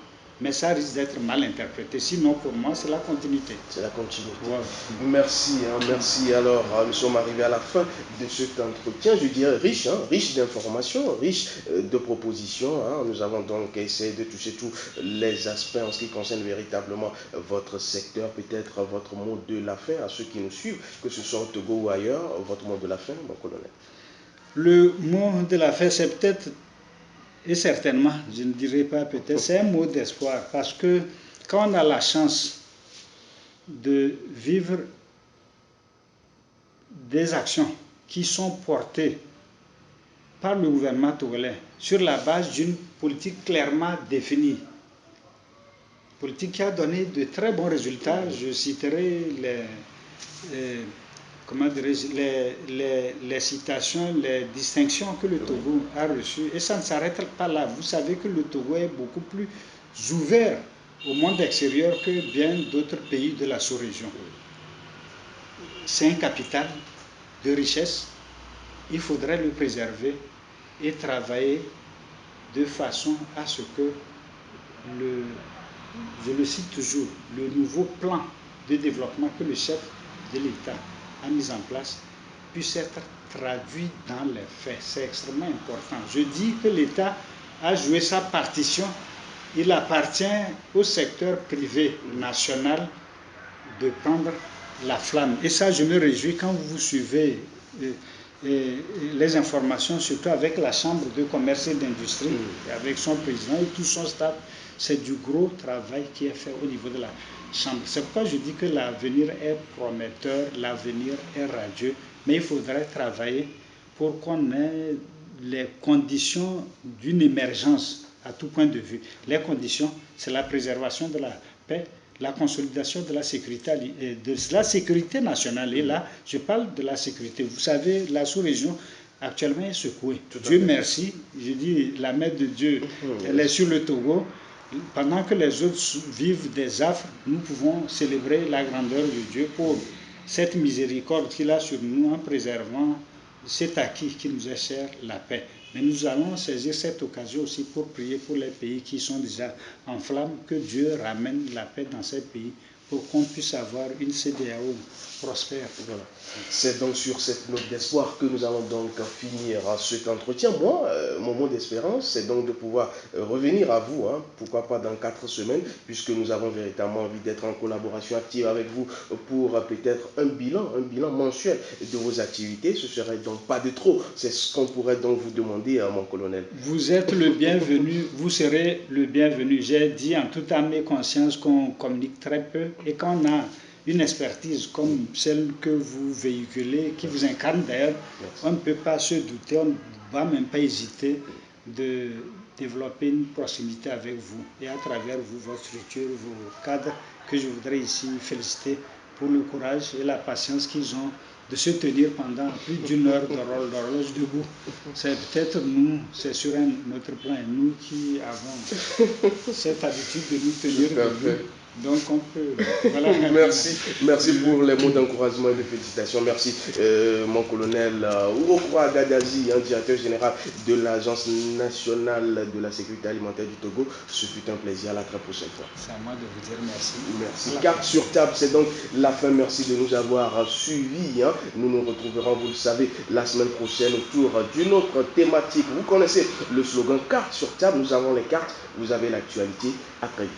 mais ça risque d'être mal interprété. Sinon, pour moi, c'est la continuité. C'est la continuité. Ouais. Merci, merci. Alors, nous sommes arrivés à la fin de cet entretien, je dirais riche, riche d'informations, riche de propositions. Nous avons donc essayé de toucher tous les aspects en ce qui concerne véritablement votre secteur, peut-être votre mot de la fin à ceux qui nous suivent, que ce soit au Togo ou ailleurs. Votre mot de la fin, mon colonel. Le mot de la fin, c'est peut-être, et certainement, je ne dirais pas peut-être, c'est un mot d'espoir, parce que quand on a la chance de vivre des actions qui sont portées par le gouvernement togolais sur la base d'une politique clairement définie, politique qui a donné de très bons résultats. Je citerai les citations, les distinctions que le Togo a reçues. Et ça ne s'arrête pas là. Vous savez que le Togo est beaucoup plus ouvert au monde extérieur que bien d'autres pays de la sous-région. C'est un capital de richesse. Il faudrait le préserver et travailler de façon à ce que je le cite toujours, le nouveau plan de développement que le chef de l'État a mis en place puisse être traduit dans les faits. C'est extrêmement important. Je dis que l'État a joué sa partition. Il appartient au secteur privé national de prendre la flamme. Et ça, je me réjouis quand vous suivez les informations, surtout avec la Chambre de commerce et d'industrie, avec son président et tout son staff. C'est du gros travail qui est fait au niveau de la Chambre. C'est pourquoi je dis que l'avenir est prometteur, l'avenir est radieux, mais il faudrait travailler pour qu'on ait les conditions d'une émergence à tout point de vue. Les conditions, c'est la préservation de la paix, la consolidation de la sécurité nationale. Et là, je parle de la sécurité. Vous savez, la sous-région actuellement est secouée. Dieu merci, je dis, la main de Dieu, elle est sur le Togo. Pendant que les autres vivent des affres, nous pouvons célébrer la grandeur de Dieu pour cette miséricorde qu'il a sur nous en préservant cet acquis qui nous est cher, la paix. Mais nous allons saisir cette occasion aussi pour prier pour les pays qui sont déjà en flammes, que Dieu ramène la paix dans ces pays pour qu'on puisse avoir une CEDEAO prospère. Voilà. C'est donc sur cette note d'espoir que nous allons donc finir cet entretien. Moi, mon mot d'espérance, c'est donc de pouvoir revenir à vous, hein, pourquoi pas dans 4 semaines, puisque nous avons véritablement envie d'être en collaboration active avec vous pour peut-être un bilan mensuel de vos activités. Ce serait donc pas de trop. C'est ce qu'on pourrait donc vous demander, mon colonel. Vous êtes le bienvenu, vous serez le bienvenu. J'ai dit en toute âme et conscience qu'on communique très peu et qu'on a une expertise comme celle que vous véhiculez, qui vous incarne d'ailleurs. On ne peut pas se douter, on ne va même pas hésiter de développer une proximité avec vous et à travers vous, votre structure, vos cadres, que je voudrais ici féliciter pour le courage et la patience qu'ils ont de se tenir pendant plus d'une heure d'horloge debout. C'est peut-être nous, c'est sur un autre plan, nous qui avons cette habitude de nous tenir debout. Donc on peut... Voilà. Merci pour les mots d'encouragement et de félicitations. Merci mon colonel Urokwa Gadazi, directeur général de l'Agence nationale de la sécurité alimentaire du Togo. Ce fut un plaisir. À la très prochaine fois. C'est à moi de vous dire merci. Merci. Carte sur table, c'est donc la fin. Merci de nous avoir suivis. Nous nous retrouverons, vous le savez, la semaine prochaine autour d'une autre thématique. Vous connaissez le slogan carte sur table. Nous avons les cartes, vous avez l'actualité. À très vite.